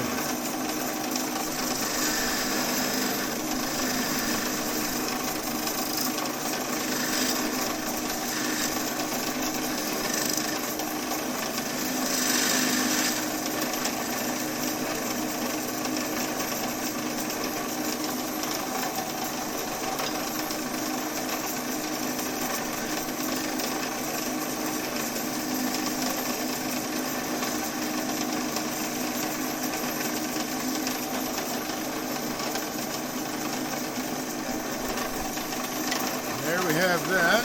there we have that.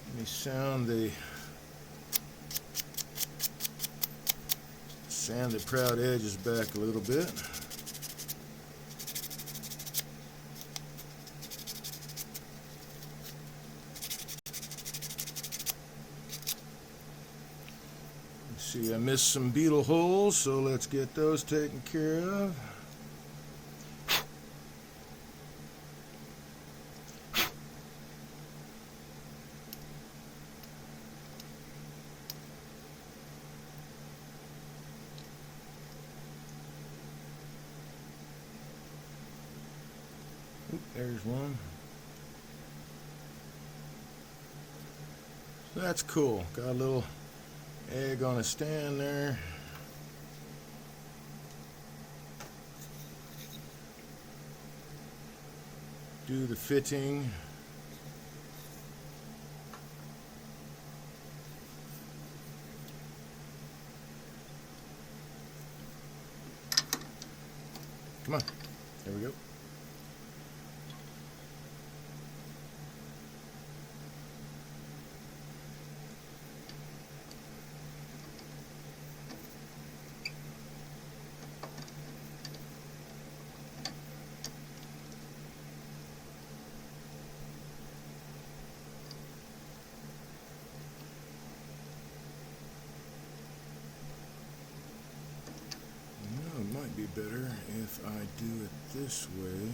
Let me sand the proud edges back a little bit. See, I missed some beetle holes, so let's get those taken care of. There's one. So that's cool. Got a little egg on a stand there. Do the fitting. Come on. There we go. better if I do it this way.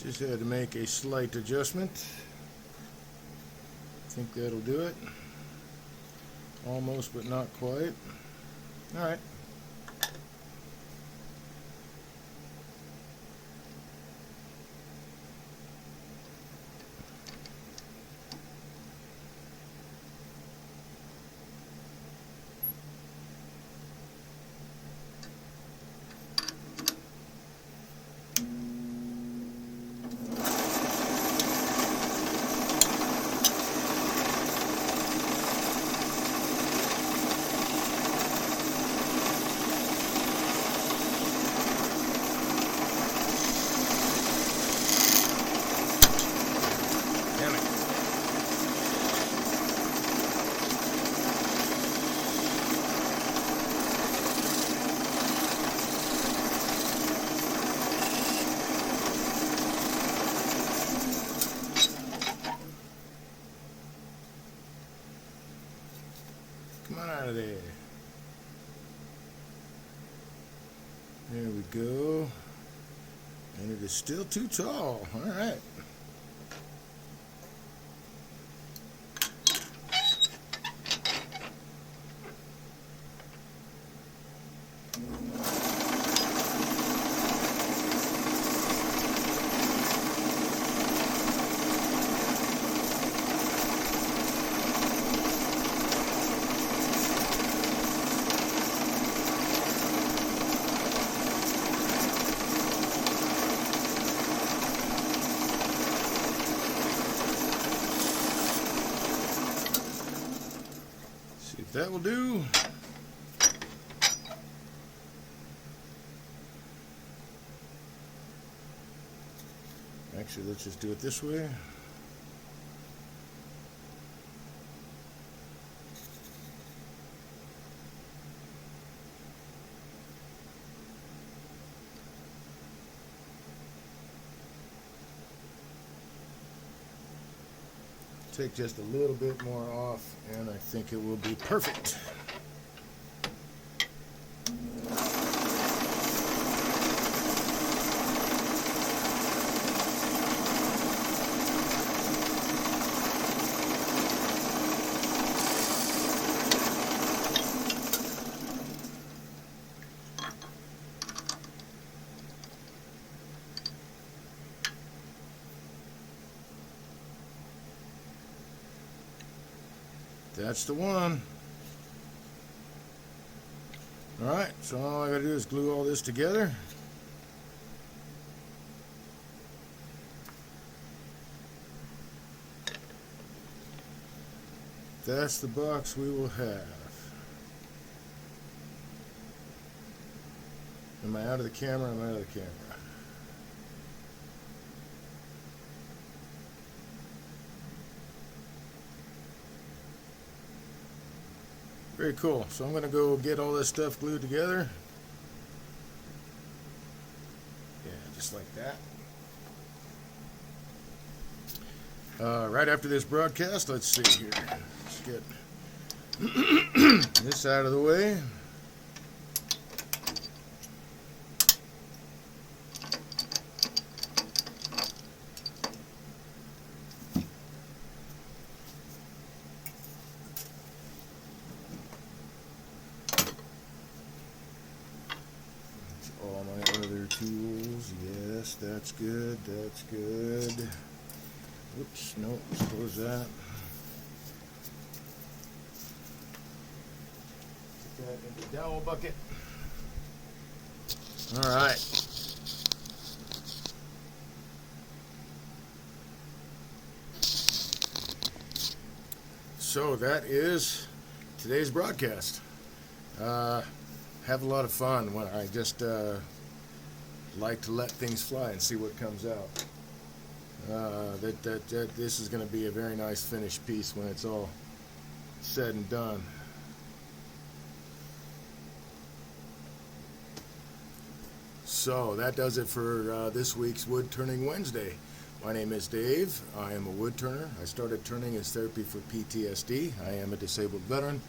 Just had to make a slight adjustment. I think that'll do it. Almost, but not quite. All right. Come on out of there. There we go. And it is still too tall. All right. See if that will do. Actually, let's just do it this way. Take just a little bit more off, and I think it will be perfect. That's the one. Alright, so all I gotta do is glue all this together. That's the box we will have. Am I out of the camera? I'm out of the camera. Very cool. So I'm going to go get all this stuff glued together. Yeah, just like that. Right after this broadcast, let's see here. Let's get this out of the way. All my other tools. Yes, that's good. That's good. Oops, no, close that. Put that in the dowel bucket. All right. So that is today's broadcast. Have a lot of fun when I just like to let things fly and see what comes out. This is going to be a very nice finished piece when it's all said and done. So that does it for this week's Wood Turning Wednesday. My name is Dave. I am a wood turner. I started turning as therapy for PTSD. I am a disabled veteran.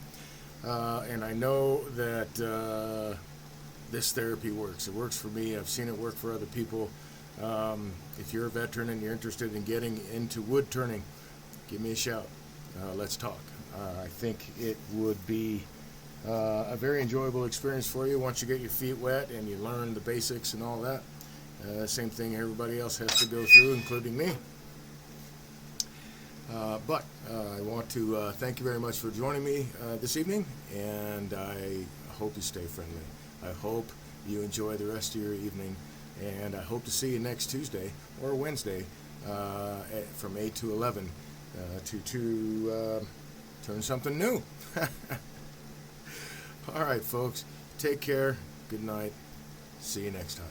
And I know that this therapy works. It works for me. I've seen it work for other people. If you're a veteran and you're interested in getting into wood turning, give me a shout. Let's talk. I think it would be a very enjoyable experience for you once you get your feet wet and you learn the basics and all that. Same thing everybody else has to go through, including me. But I want to thank you very much for joining me this evening, and I hope you stay friendly. I hope you enjoy the rest of your evening, and I hope to see you next Tuesday or Wednesday from 8 to 11 to turn something new. All right, folks. Take care. Good night. See you next time.